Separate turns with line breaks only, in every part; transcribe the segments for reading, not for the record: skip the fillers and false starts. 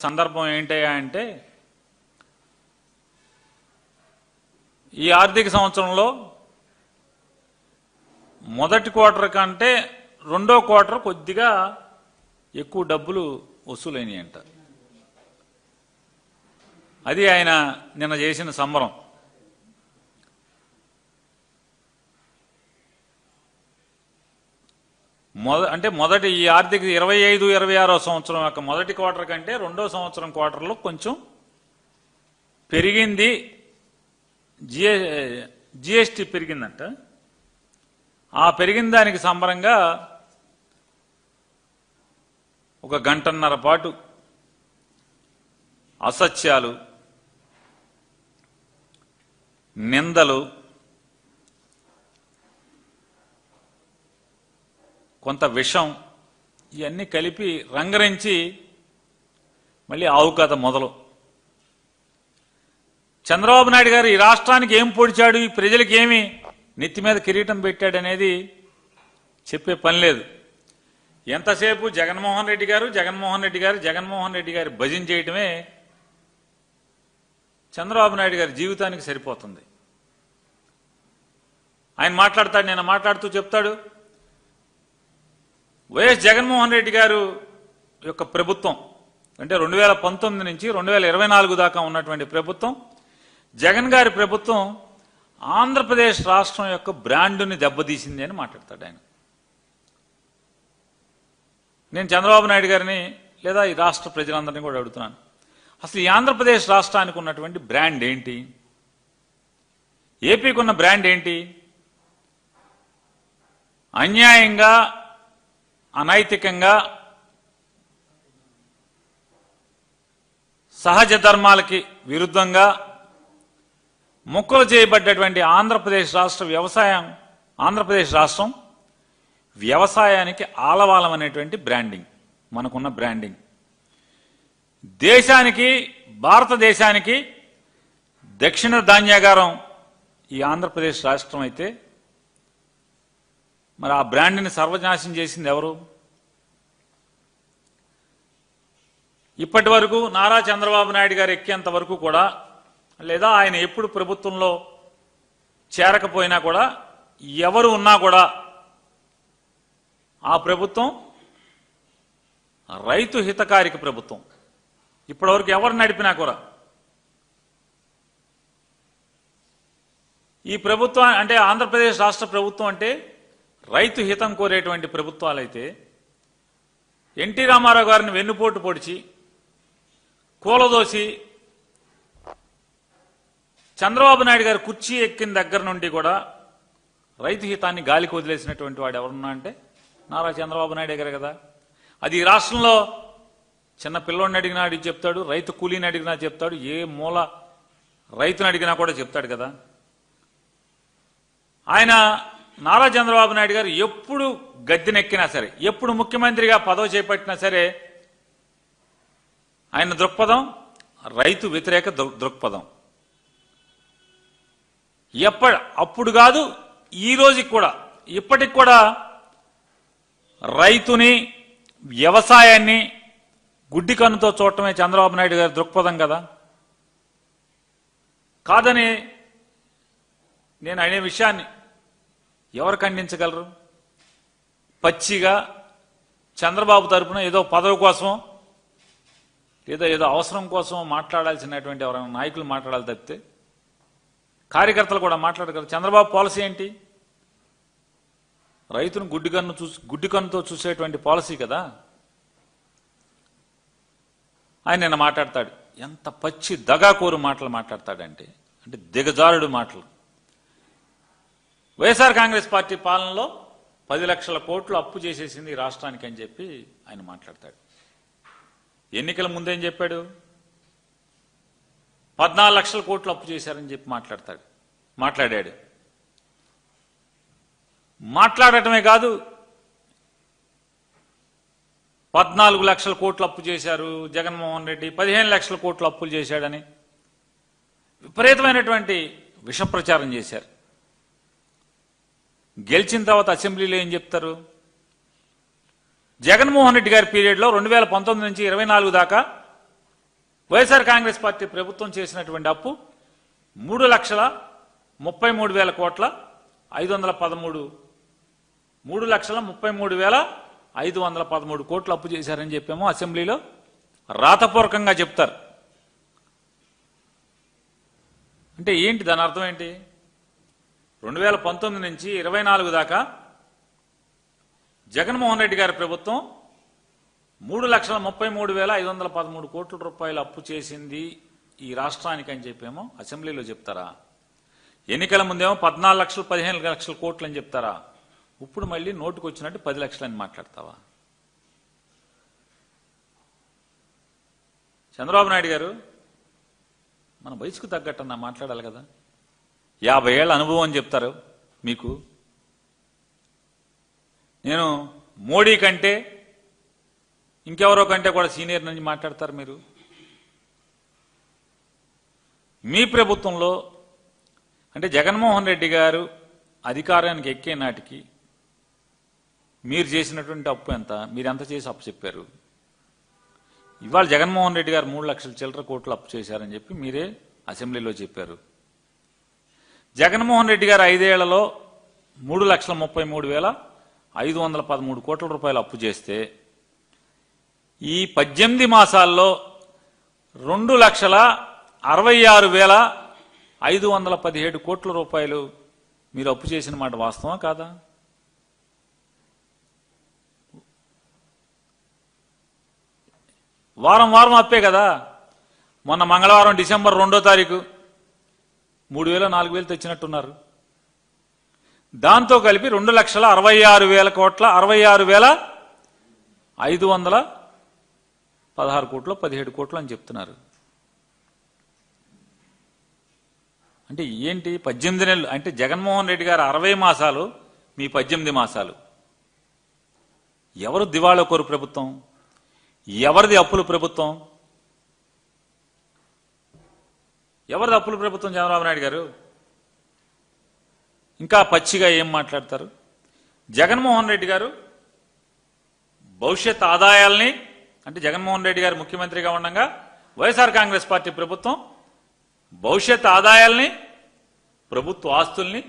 సందర్భం ఏంటయ్యా అంటే ఈ ఆర్థిక సంవత్సరంలో మొదటి క్వార్టర్ కంటే రెండో క్వార్టర్ కొద్దిగా ఎక్కువ డబ్బులు వసూలైనాయి అంట. అది ఆయన నిన్న చేసిన సంబరం. మొదటి ఈ ఆర్థిక 25-26 సంవత్సరం యొక్క మొదటి క్వార్టర్ కంటే రెండో సంవత్సరం క్వార్టర్లో కొంచెం పెరిగింది. జిఎస్టీ పెరిగిందంట. ఆ పెరిగిన దానికి సంబరంగా ఒక గంటన్నర పాటు అసత్యాలు, నిందలు, కొంత విషం ఇవన్నీ కలిపి రంగరించి మళ్ళీ ఆవు కథ మొదలు. చంద్రబాబు నాయుడు గారు ఈ రాష్ట్రానికి ఏం పొడిచాడు, ఈ ప్రజలకు ఏమి నెత్తి మీద కిరీటం పెట్టాడనేది చెప్పే పని లేదు. ఎంతసేపు జగన్మోహన్ రెడ్డి గారు భజన చేయటమే చంద్రబాబు నాయుడు గారి జీవితానికి సరిపోతుంది. ఆయన మాట్లాడతాడు, నేను మాట్లాడుతూ చెప్తాడు, వైఎస్ జగన్మోహన్ రెడ్డి గారు యొక్క ప్రభుత్వం అంటే 2019 నుంచి 2024 దాకా ఉన్నటువంటి ప్రభుత్వం, జగన్ గారి ప్రభుత్వం ఆంధ్రప్రదేశ్ రాష్ట్రం యొక్క బ్రాండుని దెబ్బతీసింది అని మాట్లాడతాడు ఆయన. నేను చంద్రబాబు నాయుడు గారిని లేదా ఈ రాష్ట్ర ప్రజలందరినీ కూడా అడుగుతున్నాను, అసలు ఈ ఆంధ్రప్రదేశ్ రాష్ట్రానికి ఉన్నటువంటి బ్రాండ్ ఏంటి? ఏపీకి ఉన్న బ్రాండ్ ఏంటి? అన్యాయంగా, అనైతికంగా, సహజ ధర్మాలకి విరుద్ధంగా ముక్కలు చేయబడ్డటువంటి ఆంధ్రప్రదేశ్ రాష్ట్రం వ్యవసాయానికి ఆలవాలం అనేటువంటి బ్రాండింగ్ మనకున్న బ్రాండింగ్. దేశానికి, భారతదేశానికి దక్షిణ ధాన్యాగారం ఈ ఆంధ్రప్రదేశ్ రాష్ట్రం అయితే మరి ఆ బ్రాండ్ని సర్వనాశనం చేసింది ఎవరు? ఇప్పటి వరకు నారా చంద్రబాబు నాయుడు గారు ఎక్కేంత వరకు కూడా, లేదా ఆయన ఎప్పుడు ప్రభుత్వంలో చేరకపోయినా కూడా, ఎవరు ఉన్నా కూడా ఆ ప్రభుత్వం రైతు హితకారిక ప్రభుత్వం. ఇప్పటివరకు ఎవరు నడిపినా కూడా ఈ ప్రభుత్వం అంటే ఆంధ్రప్రదేశ్ రాష్ట్ర ప్రభుత్వం అంటే రైతు హితం కోరేటువంటి ప్రభుత్వాలైతే ఎన్టీ రామారావు గారిని వెన్నుపోటు పొడిచి కూలదోసి చంద్రబాబు నాయుడు గారు కుర్చీ ఎక్కిన దగ్గర నుండి కూడా రైతు హితాన్ని గాలికి వదిలేసినటువంటి వాడు ఎవరున్నా అంటే నారా చంద్రబాబు నాయుడు గారు కదా. అది ఈ రాష్ట్రంలో చిన్న పిల్లోడిని అడిగినా అడిగి చెప్తాడు, రైతు కూలీని అడిగినా చెప్తాడు, ఏ మూల రైతుని అడిగినా కూడా చెప్తాడు కదా. ఆయన నారా చంద్రబాబు నాయుడు గారు ఎప్పుడు గద్దెనెక్కినా సరే, ఎప్పుడు ముఖ్యమంత్రిగా పదవి చేపట్టినా సరే ఆయన దృక్పథం రైతు వ్యతిరేక దృక్పథం. అప్పుడు కాదు, ఈ రోజుకి కూడా, ఇప్పటికి కూడా రైతుని, వ్యవసాయాన్ని గుడ్డి కన్నుతో చూడటమే చంద్రబాబు నాయుడు గారి దృక్పథం కదా. కాదని నేను అనే విషయాన్ని ఎవరు ఖండించగలరు? పచ్చిగా చంద్రబాబు తరపున ఏదో పదవి కోసం లేదా ఏదో అవసరం కోసం మాట్లాడాల్సినటువంటి ఎవరైనా నాయకులు మాట్లాడాలి తప్పితే కార్యకర్తలు కూడా మాట్లాడగలరు. చంద్రబాబు పాలసీ ఏంటి? రైతును గుడ్డి కన్నుతో చూసేటువంటి పాలసీ కదా. ఆయన నిన్న మాట్లాడతాడు, ఎంత పచ్చి దగాకోరు మాటలు మాట్లాడతాడంటే, అంటే దిగజారుడు మాటలు. వైఎస్ఆర్ కాంగ్రెస్ పార్టీ పాలనలో 10 లక్షల కోట్లు అప్పు చేసేసింది ఈ రాష్ట్రానికి అని చెప్పి ఆయన మాట్లాడతాడు. ఎన్నికల ముందేం చెప్పాడు? 14 లక్షల కోట్లు అప్పు చేశారని చెప్పి మాట్లాడాడు. మాట్లాడటమే కాదు, 14 లక్షల కోట్లు అప్పు చేశారు జగన్మోహన్ రెడ్డి, 15 లక్షల కోట్లు అప్పులు చేశాడని విపరీతమైనటువంటి విష ప్రచారం చేశారు. గెలిచిన తర్వాత అసెంబ్లీలో ఏం చెప్తారు? జగన్మోహన్ రెడ్డి గారి పీరియడ్లో 2019 నుంచి 24 దాకా వైఎస్ఆర్ కాంగ్రెస్ పార్టీ ప్రభుత్వం చేసినటువంటి అప్పు 3,33,000 కోట్ల 513 3,33,513 కోట్లు అప్పు చేశారని చెప్పాము. అసెంబ్లీలో రాతపూర్వకంగా చెప్తారు. అంటే ఏంటి దాని అర్థం ఏంటి? 2019 నుంచి 24 దాకా జగన్మోహన్ రెడ్డి గారి ప్రభుత్వం 3,33,513 కోట్ల రూపాయలు అప్పు చేసింది ఈ రాష్ట్రానికి అని చెప్పేమో అసెంబ్లీలో చెప్తారా? ఎన్నికల ముందేమో 14 లక్షలు 15 లక్షల కోట్లు అని చెప్తారా? ఇప్పుడు మళ్ళీ నోటుకు వచ్చినట్టు 10 లక్షలని మాట్లాడతావా? చంద్రబాబు నాయుడు గారు మన వయసుకు తగ్గట్టన్నా మాట్లాడాలి కదా. 50 ఏళ్ల అనుభవం అని చెప్తారు మీకు. నేను మోడీ కంటే ఇంకెవరో కంటే కూడా సీనియర్ నుంచి మాట్లాడతారు మీరు. మీ ప్రభుత్వంలో అంటే జగన్మోహన్ రెడ్డి గారు అధికారానికి ఎక్కే నాటికి మీరు చేసినటువంటి అప్పు ఎంత? మీరు ఎంత చేసి అప్పు చెప్పారు? ఇవాళ జగన్మోహన్ రెడ్డి గారు 3 లక్షల చిల్లర కోట్లు అప్పు చేశారని చెప్పి మీరే అసెంబ్లీలో చెప్పారు. జగన్మోహన్ రెడ్డి గారు 5 ఏళ్లలో 3,33,513 కోట్ల రూపాయలు అప్పు చేస్తే ఈ 18 మాసాల్లో 2,66,517 కోట్ల రూపాయలు మీరు అప్పు చేసిన మాట వాస్తవా కాదా? వారం వారం అప్పే కదా. మొన్న మంగళవారం డిసెంబర్ 2వ తారీఖు 3,000 4,000 తెచ్చినట్టున్నారు. దాంతో కలిపి 2,66,000 కోట్ల 66,516 కోట్లు 17 కోట్లు అని చెప్తున్నారు. అంటే ఏంటి 18 నెలలు అంటే జగన్మోహన్ రెడ్డి గారు 60 మాసాలు, మీ 18 మాసాలు. ఎవరు దివాళా కోరు ప్రభుత్వం? ఎవరిది అప్పుల ప్రభుత్వం? ఎవరిది అప్పుల ప్రభుత్వం? చంద్రబాబు నాయుడు గారు ఇంకా పచ్చిగా ఏం మాట్లాడతారు? జగన్మోహన్ రెడ్డి గారు భవిష్యత్ ఆదాయాల్ని అంటే జగన్మోహన్ రెడ్డి గారు ముఖ్యమంత్రిగా ఉండగా వైఎస్ఆర్ కాంగ్రెస్ పార్టీ ప్రభుత్వం భవిష్యత్ ఆదాయాల్ని ప్రభుత్వ ఆస్తుల్ని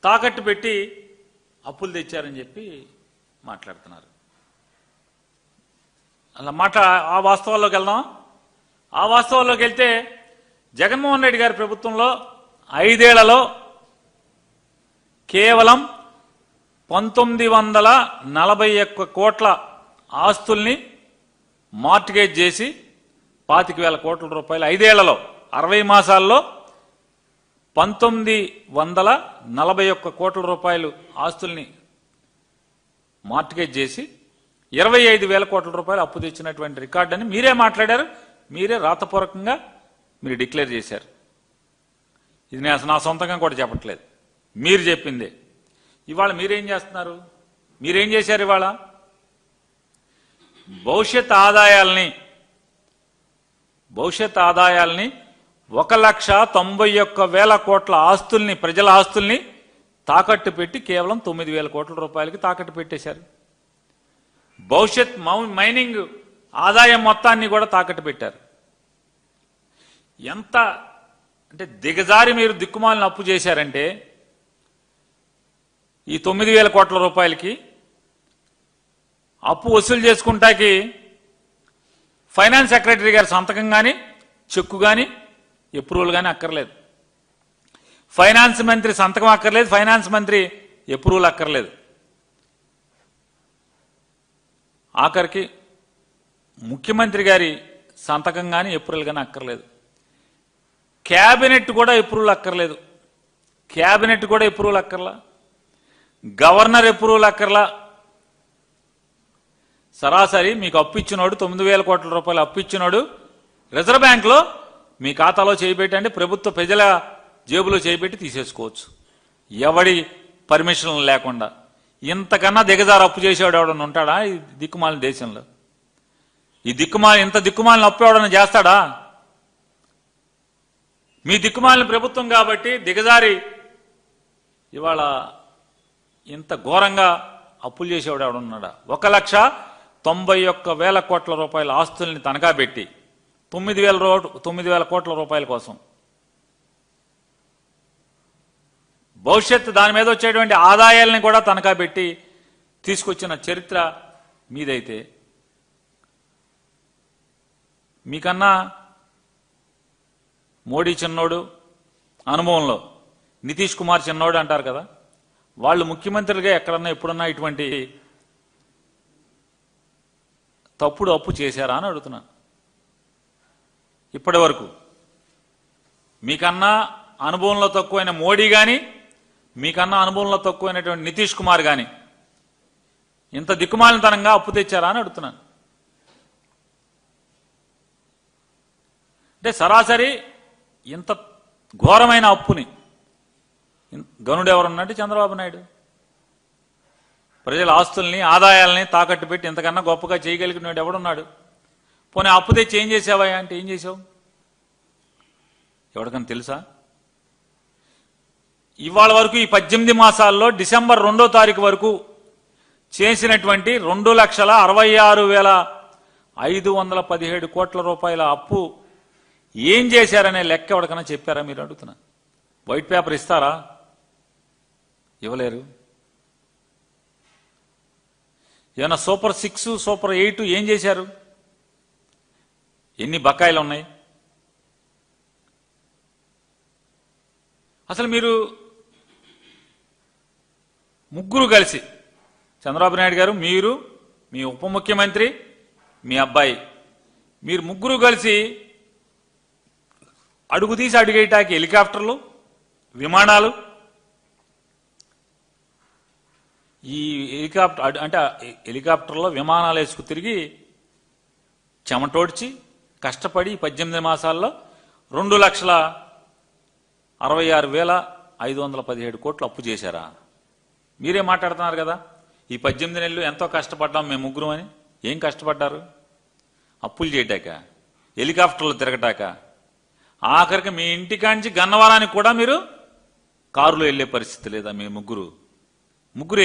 తాకట్టు పెట్టి అప్పులు తెచ్చారని చెప్పి మాట్లాడుతున్నారు. అలా ఆ వాస్తవాల్లోకి వెళ్దాం. ఆ వాస్తవాల్లోకి వెళ్తే జగన్మోహన్ రెడ్డి గారి ప్రభుత్వంలో 5 ఏళ్లలో కేవలం 1,941 కోట్ల ఆస్తుల్ని మార్టిగేజ్ చేసి 25,000 కోట్ల రూపాయలు 5 ఏళ్లలో 60 మాసాల్లో 1,941 కోట్ల రూపాయలు ఆస్తుల్ని మార్టిగేజ్ చేసి 25,000 కోట్ల రూపాయలు అప్పు తెచ్చినటువంటి రికార్డు అని మీరే మాట్లాడారు. మీరే రాతపూర్వకంగా మీరు డిక్లేర్ చేశారు. ఇది నేను అసలు నా సొంతంగా కూడా చెప్పట్లేదు, మీరు చెప్పిందే. ఇవాళ మీరేం చేస్తున్నారు? మీరేం చేశారు? ఇవాళ భవిష్యత్ ఆదాయాల్ని 1,91,000 కోట్ల ఆస్తుల్ని, ప్రజల ఆస్తుల్ని తాకట్టు పెట్టి కేవలం 9,000 కోట్ల రూపాయలకి తాకట్టు పెట్టేశారు. భవిష్యత్ మైనింగ్ ఆదాయం మొత్తాన్ని కూడా తాకట్టు పెట్టారు. ఎంత అంటే దిగజారి మీరు దిక్కుమాలిన అప్పు చేశారంటే ఈ 9,000 కోట్ల రూపాయలకి అప్పు వసూలు చేసుకుంటాకి ఫైనాన్స్ సెక్రటరీ గారి సంతకం కానీ చెక్కు కానీ అప్రూవల్ కానీ అక్కర్లేదు. ఫైనాన్స్ మంత్రి సంతకం అక్కర్లేదు, ఫైనాన్స్ మంత్రి అప్రూవల్ అక్కర్లేదు. ఆఖరికి ముఖ్యమంత్రి గారి సంతకం కానీ అప్రూవల్ కానీ అక్కర్లేదు. క్యాబినెట్ కూడా అప్రూవల్ అక్కర్లేదు. అక్కర్లా. గవర్నర్ అప్రూవల్ అక్కర్లా. సరాసరి మీకు అప్పు ఇచ్చినోడు 9,000 కోట్ల రూపాయలు అప్పు ఇచ్చినోడు రిజర్వ్ బ్యాంక్లో మీ ఖాతాలో చేయబెట్టండి, ప్రభుత్వ ప్రజల జేబులో చేయబెట్టి తీసేసుకోవచ్చు ఎవడి పర్మిషన్ లేకుండా. ఇంతకన్నా దిగజారు అప్పు చేసేవాడు ఎవడన్నా ఉంటాడా ఈ దిక్కుమాలిన దేశంలో? ఇంత దిక్కుమాలిన అప్పు ఎవడన్నా చేస్తాడా? మీ దిక్కుమాలిన ప్రభుత్వం కాబట్టి దిగజారి ఇవాళ ఇంత ఘోరంగా అప్పులు చేసేవాడు ఎవడున్నాడా? 1,91,000 కోట్ల రూపాయల ఆస్తుల్ని తనఖా పెట్టి 9,000 కోట్ల రూపాయల కోసం. భవిష్యత్తు దాని మీద వచ్చేటువంటి ఆదాయాలని కూడా తనఖా పెట్టి తీసుకొచ్చిన చరిత్ర మీదైతే, మీకన్నా మోడీ చిన్నోడు అనుభవంలో, నితీష్ కుమార్ చిన్నోడు అంటారు కదా, వాళ్ళు ముఖ్యమంత్రులుగా ఎక్కడన్నా ఎప్పుడన్నా ఇటువంటి తప్పుడు అప్పు చేశారా అని అడుగుతున్నాను. ఇప్పటి వరకు మీకన్నా అనుభవంలో తక్కువైన మోడీ కానీ, మీకన్నా అనుభవంలో తక్కువైనటువంటి నితీష్ కుమార్ కానీ ఇంత దిక్కుమాలినతనంగా అప్పు తెచ్చారా అని అడుగుతున్నాను. అంటే సరాసరి ఇంత ఘోరమైన అప్పుని గనుడు ఎవరున్నట్టు చంద్రబాబు నాయుడు. ప్రజల ఆస్తుల్ని, ఆదాయాల్ని తాకట్టు పెట్టి ఇంతకన్నా గొప్పగా చేయగలిగినవాడు ఎవడున్నాడు? పోనీ అప్పు తెచ్చి ఏం చేసావా అంటే ఏం చేసావు? ఎవరికన్నా తెలుసా? ఇవాళ వరకు ఈ 18 మాసాల్లో డిసెంబర్ 2వ తారీఖు వరకు చేసినటువంటి 2,66,517 కోట్ల రూపాయల అప్పు ఏం చేశారనే లెక్క ఎవరికన్నా చెప్పారా మీరు అడుగుతున్నా? వైట్ పేపర్ ఇస్తారా? ఇవ్వలేరు. ఏమన్నా సూపర్ 6, సూపర్ 8 ఏం చేశారు? ఎన్ని బకాయిలు ఉన్నాయి? అసలు మీరు ముగ్గురు కలిసి, చంద్రబాబు నాయుడు గారు, మీరు, మీ ఉప ముఖ్యమంత్రి, మీ అబ్బాయి, మీరు ముగ్గురు కలిసి అడుగు తీసి అడుగేయటానికి హెలికాప్టర్లు, విమానాలు, ఈ హెలికాప్టర్లో విమానాలు వేసుకు తిరిగి చెమటోడ్చి కష్టపడి 18 మాసాల్లో 2,66,517 కోట్లు అప్పు చేశారా? మీరే మాట్లాడుతున్నారు కదా, ఈ 18 నెలలు ఎంతో కష్టపడ్డాం మేము ముగ్గురు అని. ఏం కష్టపడ్డారు? అప్పులు చేయటాక, హెలికాప్టర్లు తిరగటాక, ఆఖరికి మీ ఇంటికాంచి గన్నవరానికి కూడా మీరు కారులో వెళ్ళే పరిస్థితి లేదా? మీ ముగ్గురు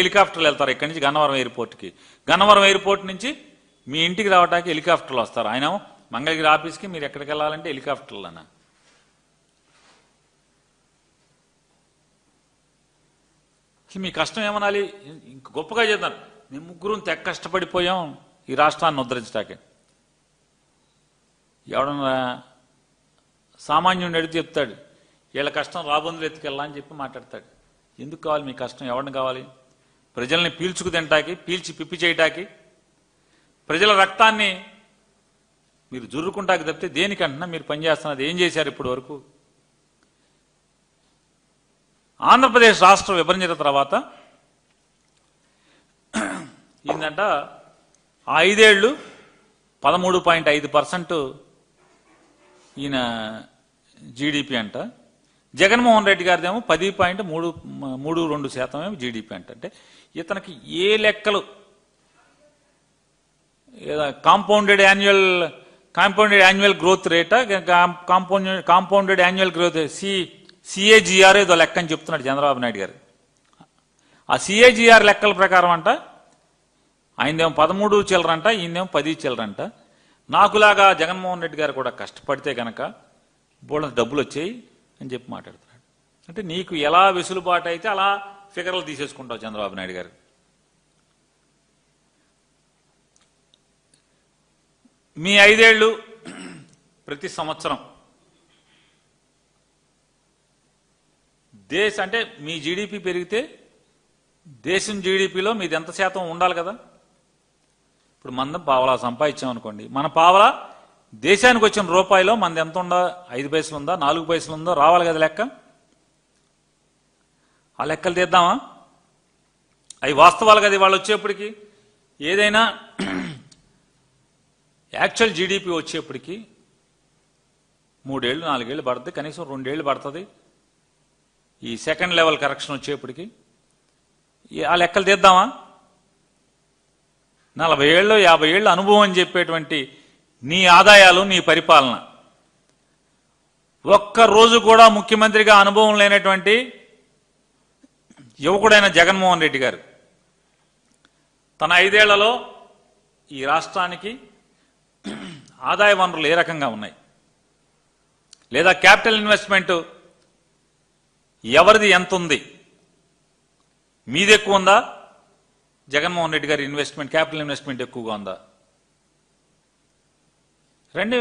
హెలికాప్టర్లు వెళ్తారు ఇక్కడి నుంచి గన్నవరం ఎయిర్పోర్ట్కి. గన్నవరం ఎయిర్పోర్ట్ నుంచి మీ ఇంటికి రావడానికి హెలికాప్టర్లు వస్తారు. ఆయన మంగళగిరి ఆఫీస్కి మీరు ఎక్కడికి వెళ్ళాలంటే హెలికాప్టర్లన్నా. మీ కష్టం ఏమనాలి? ఇంక గొప్పగా చేద్దాం, మేము ముగ్గురు తెగ కష్టపడిపోయాం ఈ రాష్ట్రాన్ని ఉద్ధరించటాకే. ఎవడన్నా సామాన్యుడిని అడిగి చెప్తాడు, వీళ్ళ కష్టం రాబందులు ఎత్తుకెళ్ళా అని చెప్పి మాట్లాడతాడు. ఎందుకు కావాలి మీ కష్టం? ఎవరిని కావాలి? ప్రజల్ని పీల్చుకు తింటాకి, పీల్చి పిప్పి చేయటాకి, ప్రజల రక్తాన్ని మీరు జుర్రుకుంటాకి తప్పితే దేనికంటున్నా మీరు పనిచేస్తున్నది ఏం చేశారు ఇప్పటి వరకు? ఆంధ్రప్రదేశ్ రాష్ట్రం విభజించిన తర్వాత ఏంటంట, 5 ఏళ్ళు 13.5% ఈయన జీడిపి అంట. జగన్మోహన్ రెడ్డి గారిదేమో 10.32% జీడిపి అంట. అంటే ఇతనికి ఏ లెక్కలు, కాంపౌండెడ్ యాన్యువల్ గ్రోత్ రేటా, కాంపౌండెడ్ యాన్యువల్ గ్రోత్ సిఏజిఆర్ ఏదో లెక్క అని చెప్తున్నాడు చంద్రబాబు నాయుడు గారు. ఆ సిఏజిఆర్ లెక్కల ప్రకారం అంట ఆయనదేమో 13 చిల్లరంట, ఈయనదేమో 10 చిల్లరంట. నాకులాగా జగన్మోహన్ రెడ్డి గారు కూడా కష్టపడితే కనుక బోళ్ళ డబ్బులు వచ్చాయి అని చెప్పి మాట్లాడుతున్నాడు. అంటే నీకు ఎలా వెసులుబాటు అయితే అలా ఫిగర్లు తీసేసుకుంటావు చంద్రబాబు నాయుడు గారు. మీ 5 ఏళ్ళు ప్రతి సంవత్సరం అంటే మీ జీడిపి పెరిగితే దేశం జీడిపిలో మీది ఎంత శాతం ఉండాలి కదా? ఇప్పుడు మనం పావలా సంపాదించాం అనుకోండి, మన పావలా దేశానికి వచ్చిన రూపాయిలో మనది ఎంత ఉందా? 5 పైసలు ఉందా, 4 పైసలు ఉందో రావాలి కదా లెక్క. ఆ లెక్కలు తీద్దామా? అవి వాస్తవాలు కదా వాళ్ళు వచ్చేప్పటికి. ఏదైనా యాక్చువల్ జీడిపి వచ్చేప్పటికి 3 ఏళ్ళు 4 ఏళ్ళు పడుతుంది, కనీసం 2 ఏళ్ళు పడుతుంది. ఈ సెకండ్ లెవెల్ కరెక్షన్ వచ్చేప్పటికి ఆ లెక్కలు తీద్దామా? 40 ఏళ్ళు 50 ఏళ్ళు అనుభవం అని చెప్పేటువంటి నీ ఆదాయాలు, నీ పరిపాలన, ఒక్కరోజు కూడా ముఖ్యమంత్రిగా అనుభవం లేనటువంటి యువకుడైన జగన్మోహన్ రెడ్డి గారు తన 5 ఏళ్లలో ఈ రాష్ట్రానికి ఆదాయ వనరులు ఏ రకంగా ఉన్నాయి, లేదా క్యాపిటల్ ఇన్వెస్ట్మెంట్ ఎవరిది ఎంత ఉంది, మీది ఎక్కువ ఉందా, జగన్మోహన్ రెడ్డి గారి ఇన్వెస్ట్మెంట్ క్యాపిటల్ ఇన్వెస్ట్మెంట్ ఎక్కువగా ఉందా? రండి,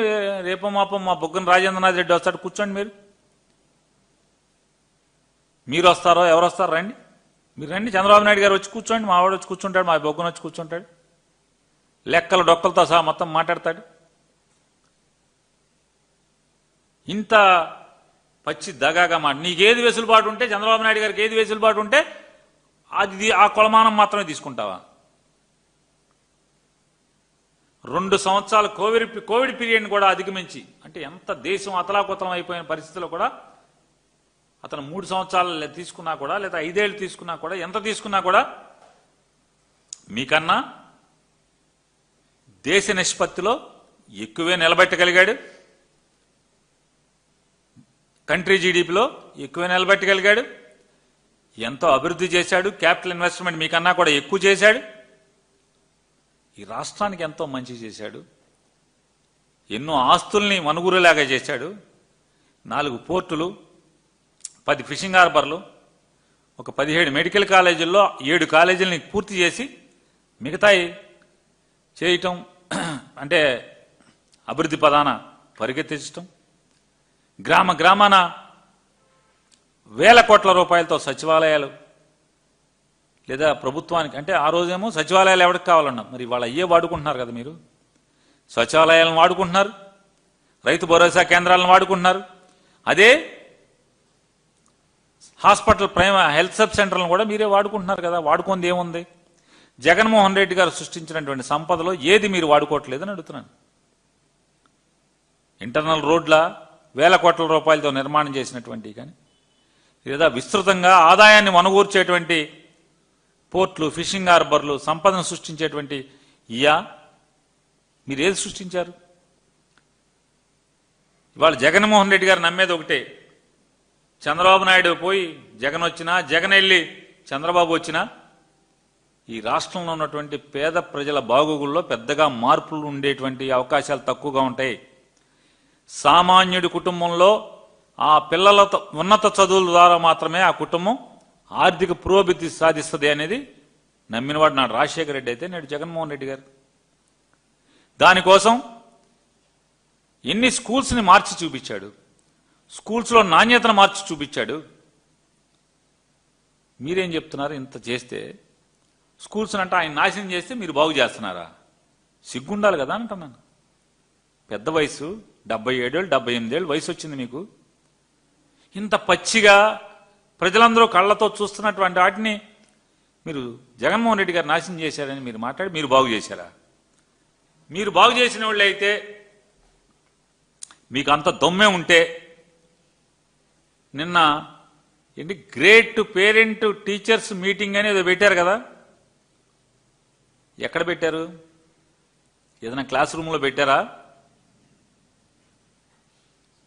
రేపో మాపో మా బొగ్గన రాజేంద్రనాథ్ రెడ్డి వస్తాడు, కూర్చోండి. మీరు వస్తారో ఎవరు వస్తారో రండి, మీరు రండి. చంద్రబాబు నాయుడు గారు వచ్చి కూర్చోండి, మా వాడు వచ్చి కూర్చుంటాడు, మా బొగ్గన వచ్చి కూర్చుంటాడు, లెక్కలు డొక్కలతో సహా మొత్తం మాట్లాడతాడు. ఇంత పచ్చి దగాగా నీకేది వెసులుబాటు ఉంటే, చంద్రబాబు నాయుడు గారికి ఏది వెసులుబాటు ఉంటే అది ఆ కొలమానం మాత్రమే తీసుకుంటావా? 2 సంవత్సరాలు కోవిడ్ పీరియడ్ కూడా అధిగమించి, అంటే ఎంత దేశం అతలాకుతలం అయిపోయిన పరిస్థితిలో కూడా అతను 3 సంవత్సరాలు తీసుకున్నా కూడా, లేదా 5 ఏళ్ళు తీసుకున్నా కూడా, ఎంత తీసుకున్నా కూడా మీకన్నా దేశ నిష్పత్తిలో ఎక్కువే నిలబెట్టగలిగాడు, కంట్రీ జీడిపిలో ఎక్కువే నిలబెట్టగలిగాడు, ఎంతో అభివృద్ధి చేశాడు, క్యాపిటల్ ఇన్వెస్ట్మెంట్ మీకన్నా కూడా ఎక్కువ చేశాడు, ఈ రాష్ట్రానికి ఎంతో మంచి చేశాడు, ఎన్నో ఆస్తుల్ని మనుగురులాగా చేశాడు. 4 పోర్టులు, 10 ఫిషింగ్ హార్బర్లు, ఒక 17 మెడికల్ కాలేజీల్లో 7 కాలేజీలని పూర్తి చేసి మిగతాయి చేయటం, అంటే అభివృద్ధి పదాన పరిగెత్తించటం, గ్రామ గ్రామాన వేల కోట్ల రూపాయలతో సచివాలయాలు, లేదా ప్రభుత్వానికి, అంటే ఆ రోజేమో సచివాలయాలు ఎవరికి కావాలన్నా, మరి వాళ్ళు అయ్యే వాడుకుంటున్నారు కదా. మీరు సచివాలయాలను వాడుకుంటున్నారు, రైతు భరోసా కేంద్రాలను వాడుకుంటున్నారు, అదే హాస్పిటల్ హెల్త్ సబ్ సెంటర్లను కూడా మీరే వాడుకుంటున్నారు కదా. వాడుకుంది ఏముంది? జగన్మోహన్ రెడ్డి గారు సృష్టించినటువంటి సంపదలో ఏది మీరు వాడుకోవట్లేదని అడుగుతున్నాను. ఇంటర్నల్ రోడ్ల వేల కోట్ల రూపాయలతో నిర్మాణం చేసినటువంటి కానీ, లేదా విస్తృతంగా ఆదాయాన్ని మనుగూర్చేటువంటి పోర్ట్లు, ఫిషింగ్ హార్బర్లు, సంపదను సృష్టించేటువంటి మీరు ఏది సృష్టించారు? ఇవాళ జగన్మోహన్ రెడ్డి గారు నమ్మేది ఒకటే, చంద్రబాబు నాయుడు పోయి జగన్ వచ్చినా, జగన్ వెళ్ళి చంద్రబాబు వచ్చినా ఈ రాష్ట్రంలో ఉన్నటువంటి పేద ప్రజల బాగోగుల్లో పెద్దగా మార్పులు ఉండేటువంటి అవకాశాలు తక్కువగా ఉంటాయి. సామాన్యుడి కుటుంబంలో ఆ పిల్లలతో ఉన్నత చదువుల ద్వారా మాత్రమే ఆ కుటుంబం ఆర్థిక పురోభివృద్ధి సాధిస్తుంది అనేది నమ్మినవాడు నాడు రాజశేఖర రెడ్డి అయితే నేడు జగన్మోహన్ రెడ్డి గారు. దానికోసం ఎన్ని స్కూల్స్ని మార్చి చూపించాడు, స్కూల్స్లో నాణ్యతను మార్చి చూపించాడు. మీరేం చెప్తున్నారు? ఇంత చేస్తే స్కూల్స్ అంటే ఆయన నాశనం చేస్తే మీరు బాగు చేస్తున్నారా? సిగ్గుండాలి కదా అంటున్నాను. పెద్ద వయసు 77 ఏళ్ళు 78 ఏళ్ళు వయసు వచ్చింది మీకు. ఇంత పచ్చిగా ప్రజలందరూ కళ్ళతో చూస్తున్నటువంటి వాటిని మీరు జగన్మోహన్ రెడ్డి గారు నాశనం చేశారని మీరు మాట్లాడి మీరు బాగు చేశారా? మీరు బాగు చేసిన వాళ్ళు అయితే, మీకు అంత దొమ్మే ఉంటే, నిన్న ఏంటి గ్రేట్ పేరెంట్ టీచర్స్ మీటింగ్ అనేది పెట్టారు కదా. ఎక్కడ పెట్టారు? ఏదైనా క్లాస్ రూమ్లో పెట్టారా?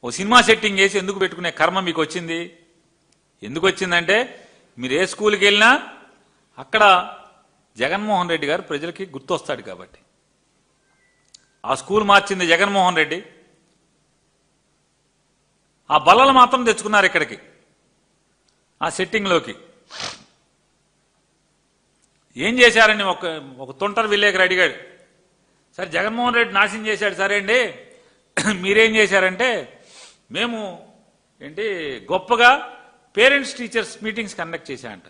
ఓ సినిమా సెట్టింగ్ వేసి ఎందుకు పెట్టుకునే కర్మ మీకు వచ్చింది? ఎందుకు వచ్చిందంటే, మీరు ఏ స్కూల్కి వెళ్ళినా అక్కడ జగన్మోహన్ రెడ్డి గారు ప్రజలకి గుర్తొస్తాడు కాబట్టి. ఆ స్కూల్ మార్చింది జగన్మోహన్ రెడ్డి. ఆ బల్లలు మాత్రం తెచ్చుకున్నారు ఇక్కడికి, ఆ సెట్టింగ్లోకి. ఏం చేశారని ఒక తొంటర్ విలేకరు అడిగాడు. సరే జగన్మోహన్ రెడ్డి నాశనం చేశాడు, సరే అండి, మీరేం చేశారంటే, మేము ఏంటి గొప్పగా పేరెంట్స్ టీచర్స్ మీటింగ్స్ కండక్ట్ చేశాయంట.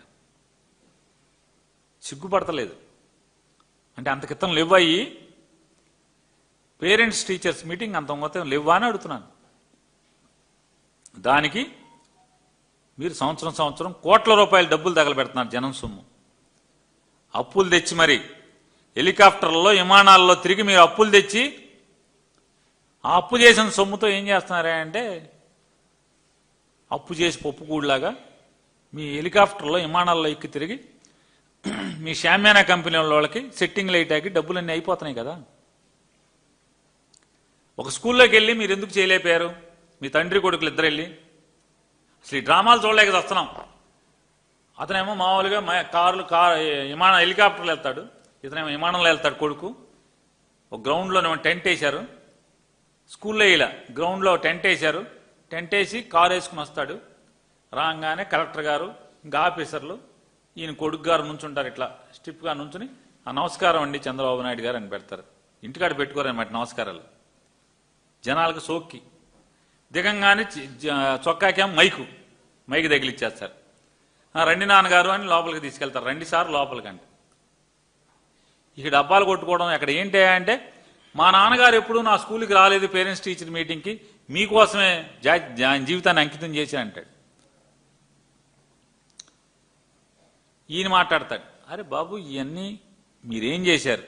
సిగ్గుపడతలేదు అంటే? అంత క్రితం లేవయ్యి పేరెంట్స్ టీచర్స్ మీటింగ్ అంత మొత్తం లేవా అని అడుగుతున్నాను. దానికి మీరు సంవత్సరం కోట్ల రూపాయల డబ్బులు తగలబెడుతున్నారు, జనం సొమ్ము. అప్పులు తెచ్చి మరి హెలికాప్టర్లలో విమానాల్లో తిరిగి మీరు అప్పులు తెచ్చి, ఆ అప్పు చేసిన సొమ్ముతో ఏం చేస్తున్నారా అంటే, అప్పు చేసి పప్పుకూడులాగా మీ హెలికాప్టర్లో విమానాల్లో ఎక్కి తిరిగి మీ షామ్యానా కంపెనీ వాళ్ళకి సెట్టింగ్లు వేయటానికి డబ్బులన్నీ అయిపోతున్నాయి కదా. ఒక స్కూల్లోకి వెళ్ళి మీరు ఎందుకు చేయలేకపోయారు? మీ తండ్రి కొడుకులు ఇద్దరు వెళ్ళి అసలు ఈ డ్రామాలు చూడలేక వస్తున్నాం. అతనేమో మామూలుగా హెలికాప్టర్లు వెళ్తాడు, ఇతనేమో విమానంలో వెళ్తాడు కొడుకు. ఒక గ్రౌండ్లో టెంట్ వేశారు, స్కూల్లో ఇలా గ్రౌండ్లో టెంట్ వేశారు. టెంట్ వేసి కారు వేసుకుని వస్తాడు. రాగానే కలెక్టర్ గారు ఇంకా ఆఫీసర్లు ఈయన కొడుకు గారు నుంచుంటారు. ఇట్లా స్టిప్గా నుంచుని ఆ నమస్కారం అండి చంద్రబాబు నాయుడు గారు అని పెడతారు. ఇంటికాడ పెట్టుకోరనమాట నమస్కారాలు. జనాలకు సోక్కి దిగంగానే చొక్కాకేం మైకు తగిలిచ్చేస్తారు. రండి నాన్నగారు అని లోపలికి తీసుకెళ్తారు. రండి సార్ లోపలికంటే ఇక డబ్బాలు కొట్టుకోవడం అక్కడ ఏంటి అంటే మా నాన్నగారు ఎప్పుడు నా స్కూల్కి రాలేదు పేరెంట్స్ టీచర్ మీటింగ్కి, మీకోసమే జీవితాన్ని అంకితం చేసి అంటాడు. ఈయన మాట్లాడతాడు, అరే బాబు ఇవన్నీ మీరేం చేశారు?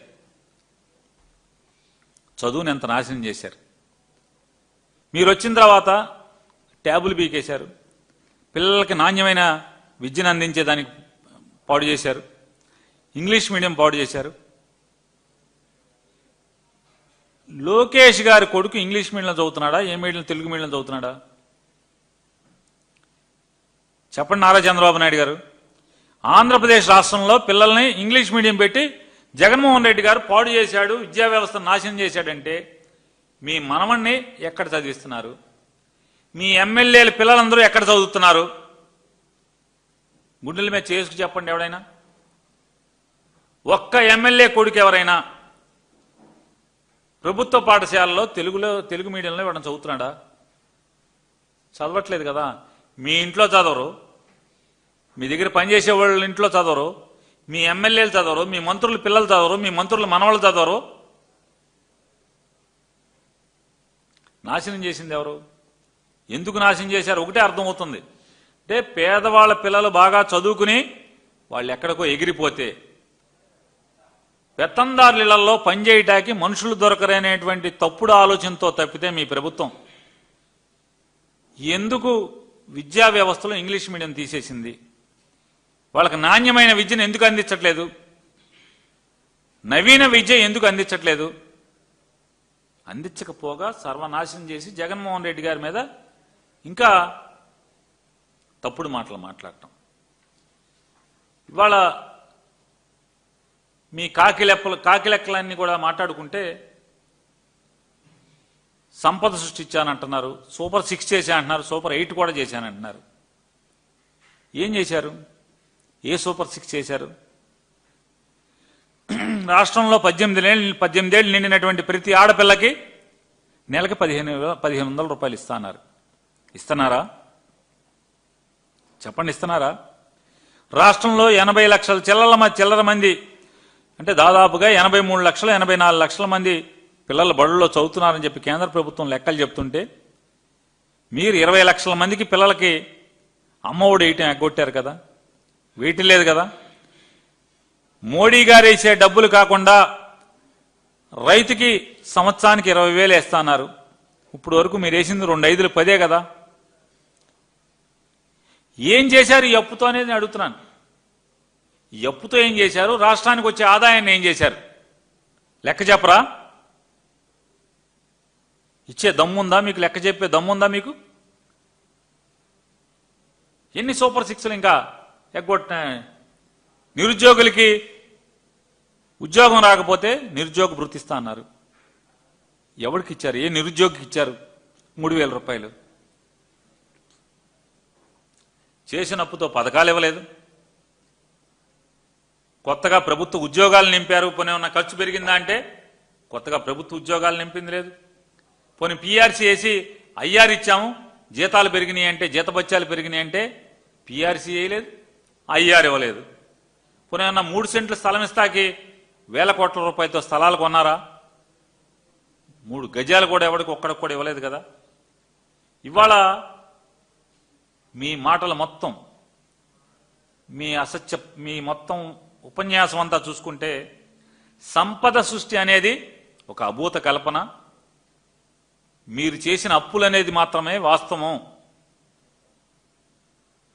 చదువుని ఎంత నాశనం చేశారు. మీరు వచ్చిన తర్వాత ట్యాబులు పీకేశారు, పిల్లలకి నాణ్యమైన విద్యను అందించేదానికి పాడు చేశారు, ఇంగ్లీష్ మీడియం పాడు చేశారు. లోకేష్ గారి కొడుకు ఇంగ్లీష్ మీడియంలో చదువుతున్నాడా, ఏ మీడియం తెలుగు మీడియం చదువుతున్నాడా? చెప్పండి నారా చంద్రబాబు నాయుడు గారు. ఆంధ్రప్రదేశ్ రాష్ట్రంలో పిల్లల్ని ఇంగ్లీష్ మీడియం పెట్టి జగన్మోహన్ రెడ్డి గారు పాడు చేశాడు, విద్యా వ్యవస్థను నాశనం చేశాడంటే మీ మనవణ్ణి ఎక్కడ చదివిస్తున్నారు? మీ ఎమ్మెల్యేల పిల్లలందరూ ఎక్కడ చదువుతున్నారు? గుండెల మీద చేసుకు చెప్పండి ఎవడైనా. ఒక్క ఎమ్మెల్యే కొడుకు ఎవరైనా ప్రభుత్వ పాఠశాలలో తెలుగు మీడియంలో ఎవరైనా చదువుతున్నాడా? చదవట్లేదు కదా. మీ ఇంట్లో చదవరు, మీ దగ్గర పనిచేసే వాళ్ళ ఇంట్లో చదవరు, మీ ఎమ్మెల్యేలు చదవరు, మీ మంత్రుల పిల్లలు చదవరు, మీ మంత్రుల మనవాళ్ళు చదవరు. నాశనం చేసింది ఎవరు? ఎందుకు నాశనం చేశారు? ఒకటే అర్థమవుతుంది, అంటే పేదవాళ్ళ పిల్లలు బాగా చదువుకుని వాళ్ళు ఎక్కడికో ఎగిరిపోతే పెత్తందారులలో పనిచేయటానికి మనుషులు దొరకరనేటువంటి తప్పుడు ఆలోచనతో తప్పితే మీ ప్రభుత్వం ఎందుకు విద్యా వ్యవస్థలో ఇంగ్లీష్ మీడియం తీసేసింది? వాళ్ళకి నాణ్యమైన విద్యను ఎందుకు అందించట్లేదు? నవీన విద్య ఎందుకు అందించట్లేదు? అందించకపోగా సర్వనాశనం చేసి జగన్మోహన్ రెడ్డి గారి మీద ఇంకా తప్పుడు మాటలు మాట్లాడటం. ఇవాళ మీ కాకిలెక్కలన్నీ కూడా మాట్లాడుకుంటే సంపద సృష్టించానంటున్నారు, సూపర్ 6 చేశానంటున్నారు, సూపర్ 8 కూడా చేశానంటున్నారు. ఏం చేశారు? ఏ సూపర్ 6 చేశారు? రాష్ట్రంలో 18 ఏళ్ళు నిండినటువంటి ప్రతి ఆడపిల్లకి నెలకి 1500 రూపాయలు ఇస్తున్నారు. ఇస్తున్నారా? చెప్పండి, ఇస్తున్నారా? రాష్ట్రంలో 80 లక్షల చిల్లర మంది, అంటే దాదాపుగా 84 లక్షల మంది పిల్లలు బడుల్లో చదువుతున్నారని చెప్పి కేంద్ర ప్రభుత్వం లెక్కలు చెప్తుంటే మీరు 20 లక్షల మందికి పిల్లలకి అమ్మఒడి వేయటం ఎగ్గొట్టారు కదా. వేయటం లేదు కదా. మోడీ గారు వేసే డబ్బులు కాకుండా రైతుకి సంవత్సరానికి 20,000 వేస్తున్నారు. ఇప్పుడు వరకు మీరు వేసింది 2 5 10 కదా. ఏం చేశారు ఈ అప్పుతో అనేది నేను అడుగుతున్నాను. ఈ అప్పుతో ఏం చేశారు? రాష్ట్రానికి వచ్చే ఆదాయాన్ని ఏం చేశారు? లెక్క చెప్పరా? ఇచ్చే దమ్ముందా మీకు? లెక్క చెప్పే దమ్ముందా మీకు? ఎన్ని సూపర్ 6లు ఇంకా ఎగ్గొట్టిన? నిరుద్యోగులకి ఉద్యోగం రాకపోతే నిరుద్యోగ భృతి ఇస్తా అన్నారు. ఎవరికి ఇచ్చారు? ఏ నిరుద్యోగికి ఇచ్చారు? 3,000 రూపాయలు. చేసిన అప్పుతో పథకాలు ఇవ్వలేదు. కొత్తగా ప్రభుత్వ ఉద్యోగాలు నింపారు. పోనీ ఉన్న ఖర్చు పెరిగిందా అంటే కొత్తగా ప్రభుత్వ ఉద్యోగాలు నింపింది లేదు. పోనీ పీఆర్సీ వేసి ఐఆర్ ఇచ్చాము, జీతాలు పెరిగినాయి అంటే, జీతభత్యాలు పెరిగినాయి అంటే పీఆర్సీ వేయలేదు, ఐఆర్ ఇవ్వలేదు. పోనీ ఉన్న 3 సెంట్లు స్థలం ఇస్తాకి 1,000 కోట్ల రూపాయలతో స్థలాలు కొన్నారా? 3 గజాలు కూడా ఎవరికి ఒక్కడికి కూడా ఇవ్వలేదు కదా. ఇవాళ మీ మాటలు మొత్తం, మీ మొత్తం ఉపన్యాసం అంతా చూసుకుంటే సంపద సృష్టి అనేది ఒక అభూత కల్పన. మీరు చేసిన అప్పులు అనేది మాత్రమే వాస్తవం.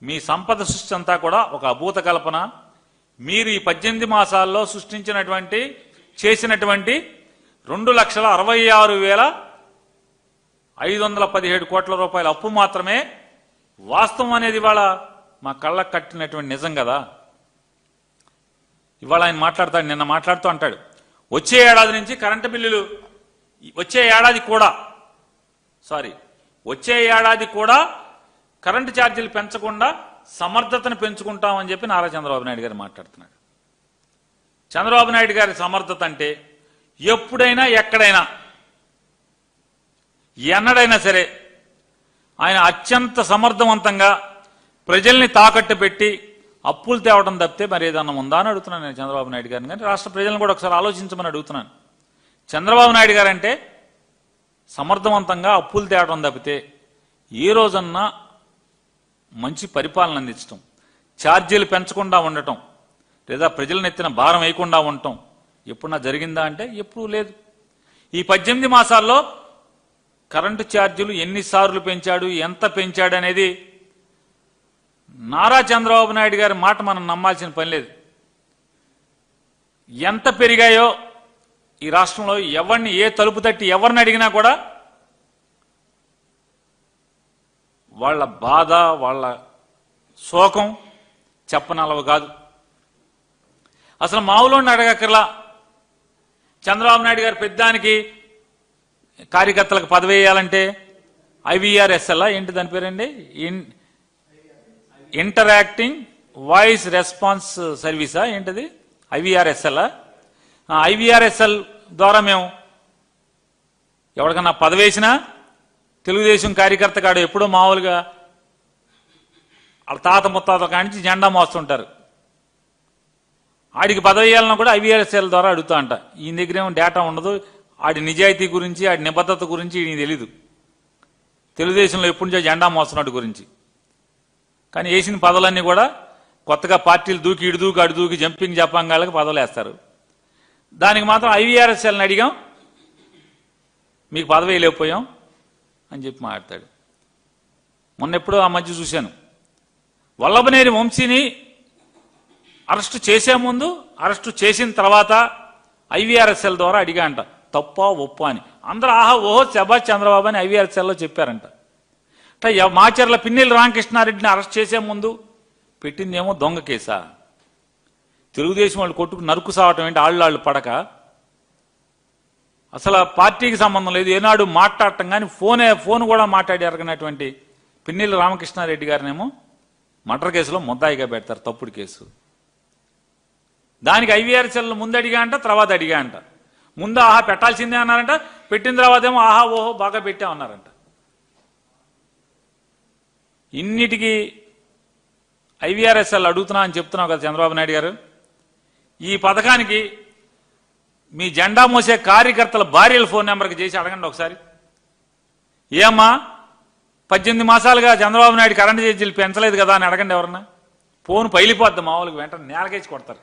మీ సంపద సృష్టి అంతా కూడా ఒక అభూత కల్పన. మీరు ఈ 18 మాసాల్లో చేసినటువంటి 2,66,517 కోట్ల రూపాయల అప్పు మాత్రమే వాస్తవం అనేది ఇవాళ మా కళ్ళకు కట్టినటువంటి నిజం కదా. ఇవాళ ఆయన మాట్లాడతాడు, నిన్న మాట్లాడుతూ అంటాడు, వచ్చే ఏడాది నుంచి కరెంటు బిల్లులు, వచ్చే ఏడాది కూడా వచ్చే ఏడాది కూడా కరెంటు ఛార్జీలు పెంచకుండా సమర్థతను పెంచుకుంటామని చెప్పి నారా చంద్రబాబు నాయుడు గారు మాట్లాడుతున్నాడు. చంద్రబాబు నాయుడు గారి సమర్థత అంటే ఎప్పుడైనా ఎక్కడైనా ఎన్నడైనా సరే ఆయన అత్యంత సమర్థవంతంగా ప్రజల్ని తాకట్టు పెట్టి అప్పులు తేవడం తప్పితే మరి ఏదన్నా ఉందా అని అడుగుతున్నాను నేను చంద్రబాబు నాయుడు గారిని. కానీ రాష్ట్ర ప్రజలను కూడా ఒకసారి ఆలోచించమని అడుగుతున్నాను. చంద్రబాబు నాయుడు గారు అంటే సమర్థవంతంగా అప్పులు తేవడం తప్పితే ఏ రోజన్నా మంచి పరిపాలన అందించడం, ఛార్జీలు పెంచకుండా ఉండటం, లేదా ప్రజలను ఎత్తిన భారం వేయకుండా ఉండటం ఎప్పుడన్నా జరిగిందా అంటే ఎప్పుడూ లేదు. ఈ 18 మాసాల్లో కరెంటు ఛార్జీలు ఎన్నిసార్లు పెంచాడు, ఎంత పెంచాడు అనేది నారా చంద్రబాబు నాయుడు గారి మాట మనం నమ్మాల్సిన పని లేదు. ఎంత పెరిగాయో ఈ రాష్ట్రంలో ఎవరిని ఏ తలుపు తట్టి ఎవరిని అడిగినా కూడా వాళ్ళ బాధ, వాళ్ళ శోకం చెప్పనలవు కాదు. అసలు మామూలుని అడగక్కర్లా. చంద్రబాబు నాయుడు గారు పెద్దానికి కార్యకర్తలకు పదవి వేయాలంటే IVRSL ఏంటి దాని పేరండి, ఇంటరాక్టింగ్ వాయిస్ రెస్పాన్స్ సర్వీసా ఏంటిది, IVRSL. IVRSL ద్వారా మేము ఎవరికన్నా పదవి వేసినా తెలుగుదేశం కార్యకర్త కాడు ఎప్పుడో మామూలుగా వాళ్ళ తాత ముత్తాత కానించి జెండా మోస్తుంటారు. ఆడికి పదవి వేయాలన్నా కూడా IVRSL ద్వారా అడుగుతా అంట. ఈయన దగ్గర ఏమో డేటా ఉండదు, ఆడి నిజాయితీ గురించి ఆడి నిబద్ధత గురించి ఈయన తెలీదు. తెలుగుదేశంలో ఎప్పటి నుంచో జెండా మోస్తున్నాడు గురించి. కానీ వేసిన పదవులన్నీ కూడా కొత్తగా పార్టీలు దూకి ఇడు దూకి అడు దూకి జంపింగ్ జపాంగాలకు పదవులు వేస్తారు. దానికి మాత్రం IVRSLని అడిగాం, మీకు పదవి వేయలేకపోయాం అని చెప్పి మాట్లాడతాడు. మొన్న ఎప్పుడో ఆ మధ్య చూశాను, వల్లభనేని వంశీని అరెస్టు చేసే ముందు, అరెస్టు చేసిన తర్వాత IVRSL ద్వారా అడిగా అంట, తప్ప ఒప్ప అని. అందరూ ఆహా ఓహో శభాష్ చంద్రబాబు అని IVRSLలో చెప్పారంట. మాచర్ల పిన్నెల్లి రామకృష్ణారెడ్డిని అరెస్ట్ చేసే ముందు పెట్టిందేమో దొంగ కేసా. తెలుగుదేశం వాళ్ళు కొట్టుకు నరుకు సావటం ఏంటి, ఆళ్ళు పడక. అసలు పార్టీకి సంబంధం లేదు, ఏనాడు మాట్లాడటం కానీ ఫోన్ కూడా మాట్లాడి ఎరగనటువంటి పిన్నెల్లి రామకృష్ణారెడ్డి గారినేమో మర్డర్ కేసులో ముద్దాయిగా పెడతారు, తప్పుడు కేసు. దానికి IVRSL ముందు అడిగా అంట, తర్వాత అడిగా అంట. ముందు ఆహా పెట్టాల్సిందే అన్నారంట, పెట్టిన తర్వాత ఏమో ఆహా ఓహో బాగా పెట్టామన్నారంట. ఇన్నిటికీ IVRSL అడుగుతున్నా అని చెప్తున్నావు కదా చంద్రబాబు నాయుడు గారు. ఈ పథకానికి మీ జెండా మోసే కార్యకర్తల భార్యల ఫోన్ నెంబర్కి చేసి అడగండి ఒకసారి. ఏమ్మా 18 మాసాలుగా చంద్రబాబు నాయుడు కరెంటు ఛార్జీలు పెంచలేదు కదా అని అడగండి ఎవరన్నా. ఫోన్ పైలిపోద్ది మామూలుగా, వెంటనే నేలకేసి కొడతారు.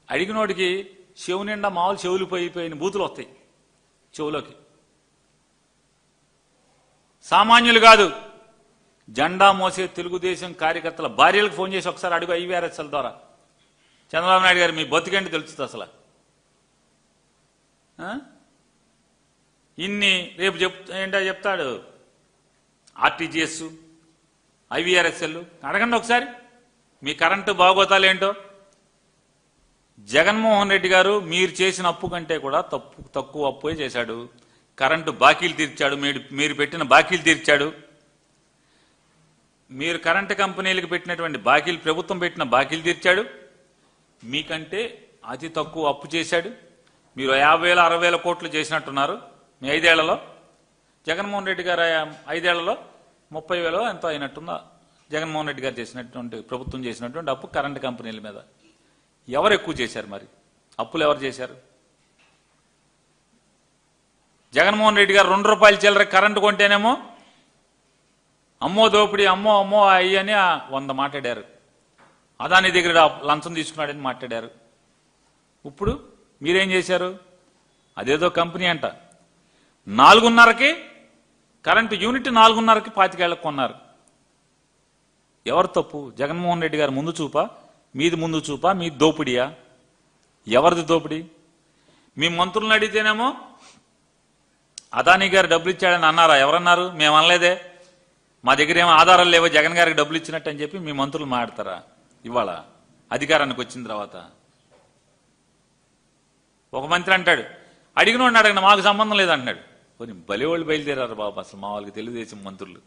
అడిగినోడికి చెవు నిండా మామూలు చెవులు పోయిపోయిన బూతులు వస్తాయి చెవులోకి. సామాన్యులు కాదు, జెండా మోసే తెలుగుదేశం కార్యకర్తల భార్యలకు ఫోన్ చేసి ఒకసారి అడుగు IVRSL ద్వారా. చంద్రబాబు నాయుడు గారు మీ బతుకేంటి తెలుస్తుంది అసలు. ఇన్ని రేపు ఏంటో చెప్తాడు, RTGS, IVRSL అడగండి ఒకసారి మీ కరెంటు బాగోతాలు ఏంటో. జగన్మోహన్ రెడ్డి గారు మీరు చేసిన అప్పు కంటే కూడా తక్కువ అప్పుయే చేశాడు. కరెంటు బాకీలు తీర్చాడు, మీరు పెట్టిన బాకీలు తీర్చాడు. మీరు కరెంటు కంపెనీలకు పెట్టినటువంటి బాకీలు, ప్రభుత్వం పెట్టిన బాకీలు తీర్చాడు. మీకంటే అతి తక్కువ అప్పు చేశాడు. మీరు 50,000 60,000 కోట్లు చేసినట్టున్నారు మీ 5 ఏళ్లలో. జగన్మోహన్ రెడ్డి గారు 5 ఏళ్లలో 30,000 ఎంతో అయినట్టుందా జగన్మోహన్ రెడ్డి గారు చేసినటువంటి, ప్రభుత్వం చేసినటువంటి అప్పు కరెంటు కంపెనీల మీద. ఎవరు ఎక్కువ చేశారు మరి అప్పులు, ఎవరు చేశారు? జగన్మోహన్ రెడ్డి గారు 2 రూపాయల చిల్లర కరెంటు కొంటేనేమో అమ్మో దోపిడీ, అమ్మో అమ్మో అయ్యని 100 మాట్లాడారు. అదాని దగ్గర లంచం తీసుకున్నాడని మాట్లాడారు. ఇప్పుడు మీరేం చేశారు? అదేదో కంపెనీ అంట 4:30కి కరెంటు యూనిట్ 4:30కి 25 ఏళ్లకు కొన్నారు. ఎవరు తప్పు? జగన్మోహన్ రెడ్డి గారు ముందు చూపా, మీది ముందు చూపా, మీది దోపిడియా? ఎవరిది దోపిడీ? మీ మంత్రులను అడిగితేనేమో అదానీ గారు డబ్బులు ఇచ్చాడని అన్నారా? ఎవరన్నారు? మేము అనలేదే, మా దగ్గర ఏమో ఆధారాలు లేవో జగన్ గారికి డబ్బులు ఇచ్చినట్టు అని చెప్పి మీ మంత్రులు మాట్లాడతారా ఇవాళ అధికారానికి వచ్చిన తర్వాత? ఒక మంత్రి అంటాడు అడిగినోడిని అడగండి మాకు సంబంధం లేదంటున్నాడు. కొన్ని బలివాళ్ళు బయలుదేరారు బాబు, అసలు మా వాళ్ళకి తెలుగుదేశం మంత్రులు.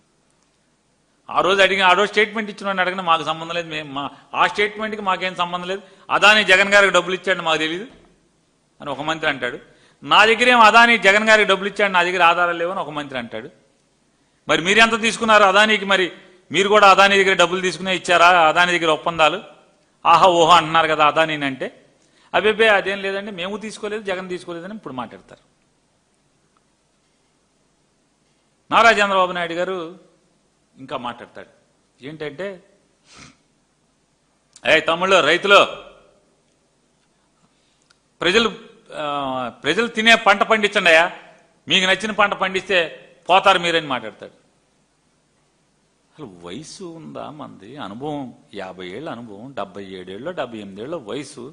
ఆ రోజు స్టేట్మెంట్ ఇచ్చిన వాడిని అడగండి మాకు సంబంధం లేదు, మేము ఆ స్టేట్మెంట్కి మాకేం సంబంధం లేదు, అదాని జగన్ గారికి డబ్బులు ఇచ్చాడు మాకు తెలియదు అని ఒక మంత్రి అంటాడు. నా దగ్గర ఏం అదాని జగన్ గారికి డబ్బులు ఇచ్చాడు, నా దగ్గర ఆధారాలు లేవని ఒక మంత్రి అంటాడు. మరి మీరు ఎంత తీసుకున్నారు అదానికి? మరి మీరు కూడా అదాని దగ్గర డబ్బులు తీసుకునే ఇచ్చారా? అదాని దగ్గర ఒప్పందాలు ఆహా ఓహో అంటున్నారు కదా అదాని అంటే. అబ్బే అదేం లేదండి, మేము తీసుకోలేదు, జగన్ తీసుకోలేదని ఇప్పుడు మాట్లాడతారు. నారా చంద్రబాబు నాయుడు గారు ఇంకా మాట్లాడతాడు ఏంటంటే, తమ్ముళ్ళు రైతులు ప్రజలు తినే పంట పండించండి అయ్యా, మీకు నచ్చిన పంట పండిస్తే పోతారు మీరని మాట్లాడతాడు. అసలు వయసు ఉందా మంది? అనుభవం 50 ఏళ్ళ అనుభవం, 77 ఏళ్ళు 78 ఏళ్ళ వయసు.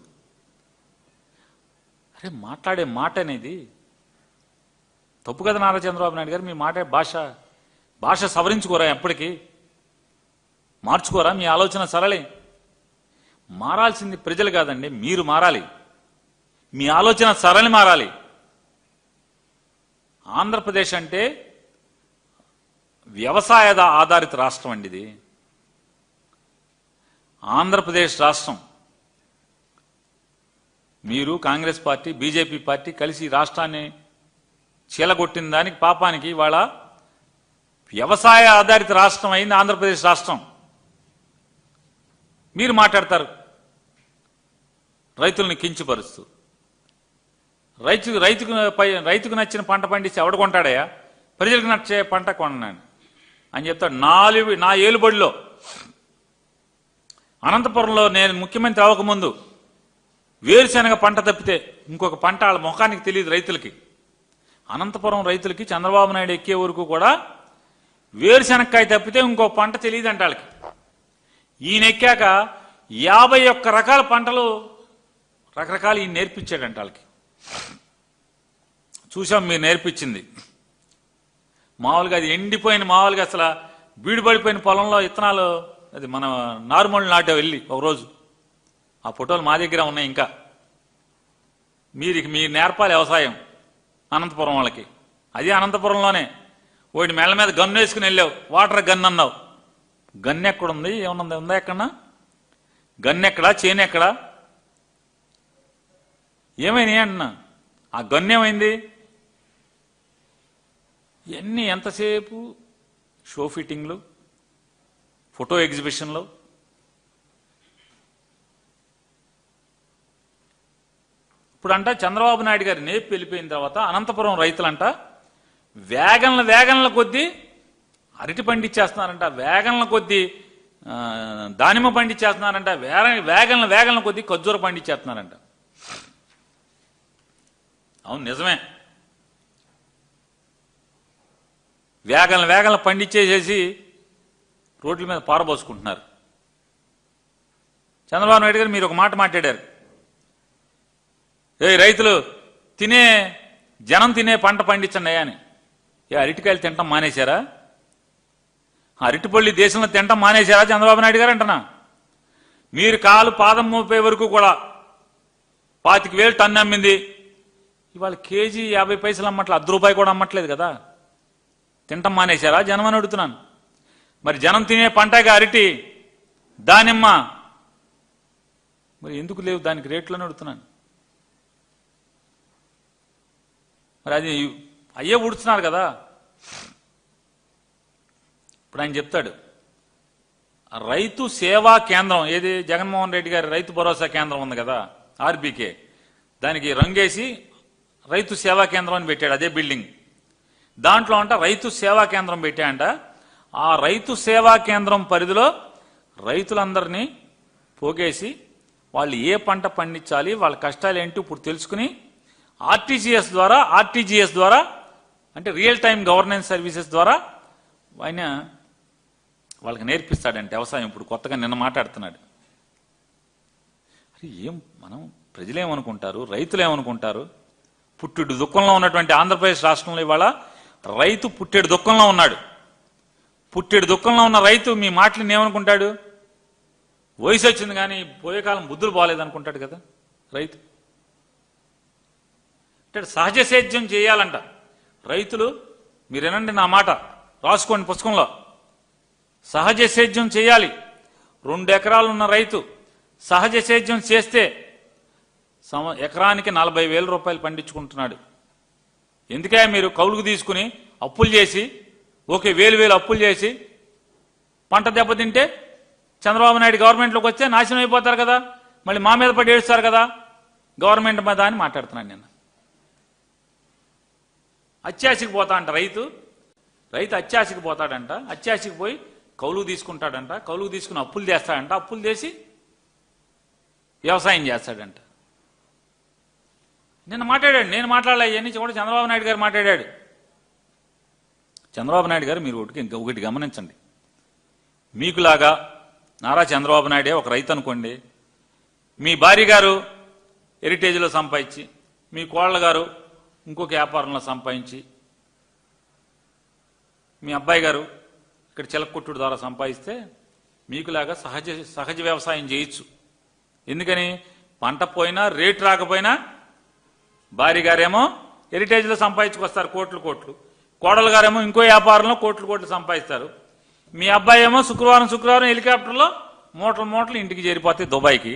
అరే మాట్లాడే మాట అనేది తప్పు కదా నారా చంద్రబాబు నాయుడు గారు. మీ మాట్లాడే భాష సవరించుకోరా? ఎప్పటికీ మార్చుకోరా? మీ ఆలోచన సరళి. మారాల్సింది ప్రజలు కాదండి, మీరు మారాలి. మీ ఆలోచన సరళి మారాలి. ఆంధ్రప్రదేశ్ అంటే వ్యవసాయ ఆధారిత రాష్ట్రం అండి ఇది. ఆంధ్రప్రదేశ్ రాష్ట్రం మీరు కాంగ్రెస్ పార్టీ బీజేపీ పార్టీ కలిసి రాష్ట్రాన్ని చీలగొట్టిన దానికి పాపానికి ఇవాళ వ్యవసాయ ఆధారిత రాష్ట్రం అయింది ఆంధ్రప్రదేశ్ రాష్ట్రం. మీరు మాట్లాడతారు రైతుల్ని కించపరుస్తూ. రైతుకు నచ్చిన పంట పండిస్తే ఎవడు కొంటాడయా? ప్రజలకు నచ్చే పంట కొన్నాను అని చెప్తాడు. నా ఏలుబడిలో అనంతపురంలో నేను ముఖ్యమంత్రి అవ్వకముందు వేరుశెనగ పంట తప్పితే ఇంకొక పంట వాళ్ళ ముఖానికి తెలియదు రైతులకి. అనంతపురం రైతులకి చంద్రబాబు నాయుడు ఎక్కే వరకు కూడా వేరుశెనక్కాయ తప్పితే ఇంకో పంట తెలియదు అంట వాళ్ళకి. ఈయన ఎక్కాక 51 రకాల పంటలు రకరకాలు ఈయన నేర్పించాడంట వాళ్ళకి. చూసాం మీరు నేర్పించింది. మామూలుగా అది ఎండిపోయిన, మామూలుగా అసలు బీడుపడిపోయిన పొలంలో ఇత్తనాలు అది మన నార్మల్ నాటే వెళ్ళి ఒకరోజు ఆ ఫోటోలు మా దగ్గర ఉన్నాయి. ఇంకా మీరు నేర్పాలి వ్యవసాయం అనంతపురం వాళ్ళకి. అది అనంతపురంలోనే వాడి మెళ్ళ మీద గన్ను వేసుకుని వెళ్ళావు, వాటర్ గన్ అన్నావు. గన్ను ఎక్కడుంది? ఏమన్నా ఉందా ఎక్కడన్నా? గన్ను ఎక్కడా? చేను ఎక్కడా? ఏమైనా అన్నా ఆ గన్ను ఏమైంది? ఇవన్నీ ఎంతసేపు షో ఫిట్టింగ్లు, ఫోటో ఎగ్జిబిషన్లు. ఇప్పుడు అంట చంద్రబాబు నాయుడు గారి నేపు వెళ్ళిపోయిన తర్వాత అనంతపురం రైతులంట వేగన్ల కొద్దీ అరటి పండించేస్తున్నారంట, వేగన్ల కొద్దీ దానిమ్మ పండించేస్తున్నారంట, వేగన్ల కొద్దీ ఖర్జూర పండించేస్తున్నారంట. అవును నిజమే. వేగన్ల పండించేసేసి రోడ్ల మీద పారబోసుకుంటున్నారు. చంద్రబాబు నాయుడు గారు మీరు ఒక మాట మాట్లాడారు, రైతులు జనం తినే పంట పండించండి అని. అరటికాయలు తింటాం మానేశారా? అరటిపల్లి దేశంలో తింటాం మానేశారా చంద్రబాబు నాయుడు గారు అంటున్నా? మీరు పాదం మోపే వరకు కూడా 25,000 టన్ను అమ్మింది. ఇవాళ కేజీ 50 పైసలు అమ్మట్లేదు, ₹1 కూడా అమ్మట్లేదు కదా. తింటాం మానేశారా జనం అని అడుగుతున్నాను. మరి జనం తినే పంటగా అరటి, దానిమ్మ, మరి ఎందుకు లేవు దానికి రేట్లను అడుగుతున్నాను. మరి అది అయ్యే ఉడుతున్నారు కదా. ఇప్పుడు ఆయన చెప్తాడు రైతు సేవా కేంద్రం, ఏది జగన్మోహన్ రెడ్డి గారి రైతు భరోసా కేంద్రం ఉంది కదా ఆర్బీకే, దానికి రంగేసి రైతు సేవా కేంద్రం అని పెట్టాడు. అదే బిల్డింగ్ దాంట్లో అంట రైతు సేవా కేంద్రం పెట్టాయంట. ఆ రైతు సేవా కేంద్రం పరిధిలో రైతులందరినీ పోగేసి వాళ్ళు ఏ పంట పండించాలి, వాళ్ళ కష్టాలు ఏంటి ఇప్పుడు తెలుసుకుని ఆర్టీజీఎస్ ద్వారా అంటే రియల్ టైం గవర్నెన్స్ సర్వీసెస్ ద్వారా ఆయన వాళ్ళకి నేర్పిస్తాడంటే వ్యవసాయం. ఇప్పుడు కొత్తగా నిన్న మాట్లాడుతున్నాడు. అరే మనం ప్రజలేమనుకుంటారు, రైతులు ఏమనుకుంటారు? పుట్టెడు దుఃఖంలో ఉన్నటువంటి ఆంధ్రప్రదేశ్ రాష్ట్రంలో ఇవాళ రైతు పుట్టెడు దుఃఖంలో ఉన్నాడు. పుట్టెడు దుఃఖంలో ఉన్న రైతు మీ మాటలు ఏమనుకుంటాడు? వయసు వచ్చింది కానీ పోయే కాలం బుద్ధులు బాగాలేదనుకుంటాడు కదా రైతు. అంటే సహజ సేద్యం చేయాలంట రైతులు. మీరేనండి నా మాట, రాసుకోండి పుస్తకంలో. సహజ సేద్యం చేయాలి. 2 ఎకరాలున్న రైతు సహజ సేద్యం చేస్తే ఎకరానికి 40,000 రూపాయలు పండించుకుంటున్నాడు. ఎందుకే మీరు కౌలుకు తీసుకుని అప్పులు చేసి, ఓకే 1,000 అప్పులు చేసి పంట దెబ్బతింటే చంద్రబాబు నాయుడు గవర్నమెంట్లోకి వచ్చే నాశనం అయిపోతారు కదా, మళ్ళీ మా మీద పడి ఏడుస్తారు కదా గవర్నమెంట్ మీద అని మాట్లాడుతున్నాను నేను. అత్యాశకి పోతా అంట రైతు అత్యాశకి పోతాడంట. అత్యాశకి పోయి కౌలుకు తీసుకుంటాడంట. కౌలుకు తీసుకుని అప్పులు చేస్తాడంట. అప్పులు చేసి వ్యవసాయం చేస్తాడంట. నిన్న మాట్లాడాడు, నేను మాట్లాడలే. ఇవన్నీ కూడా చంద్రబాబు నాయుడు గారు మాట్లాడాడు. చంద్రబాబు నాయుడు గారు మీరు ఒకటి గమనించండి. మీకులాగా నారా చంద్రబాబు నాయుడే ఒక రైతు అనుకోండి, మీ భార్య గారు హెరిటేజ్లో సంపాదించి, మీ కోళ్ళ గారు ఇంకొక వ్యాపారంలో సంపాదించి, మీ అబ్బాయి గారు ఇక్కడ చిలక్కొట్టుడు ద్వారా సంపాదిస్తే మీకులాగా సహజ వ్యవసాయం చేయొచ్చు. ఎందుకని? పంట పోయినా రేటు రాకపోయినా భార్య గారేమో హెరిటేజ్లో సంపాదించుకొస్తారు కోట్లు. కోడలు గారేమో ఇంకో వ్యాపారంలో కోట్లు సంపాదిస్తారు. మీ అబ్బాయి ఏమో శుక్రవారం హెలికాప్టర్లో మూటలు ఇంటికి చేరిపోతాయి దుబాయ్కి.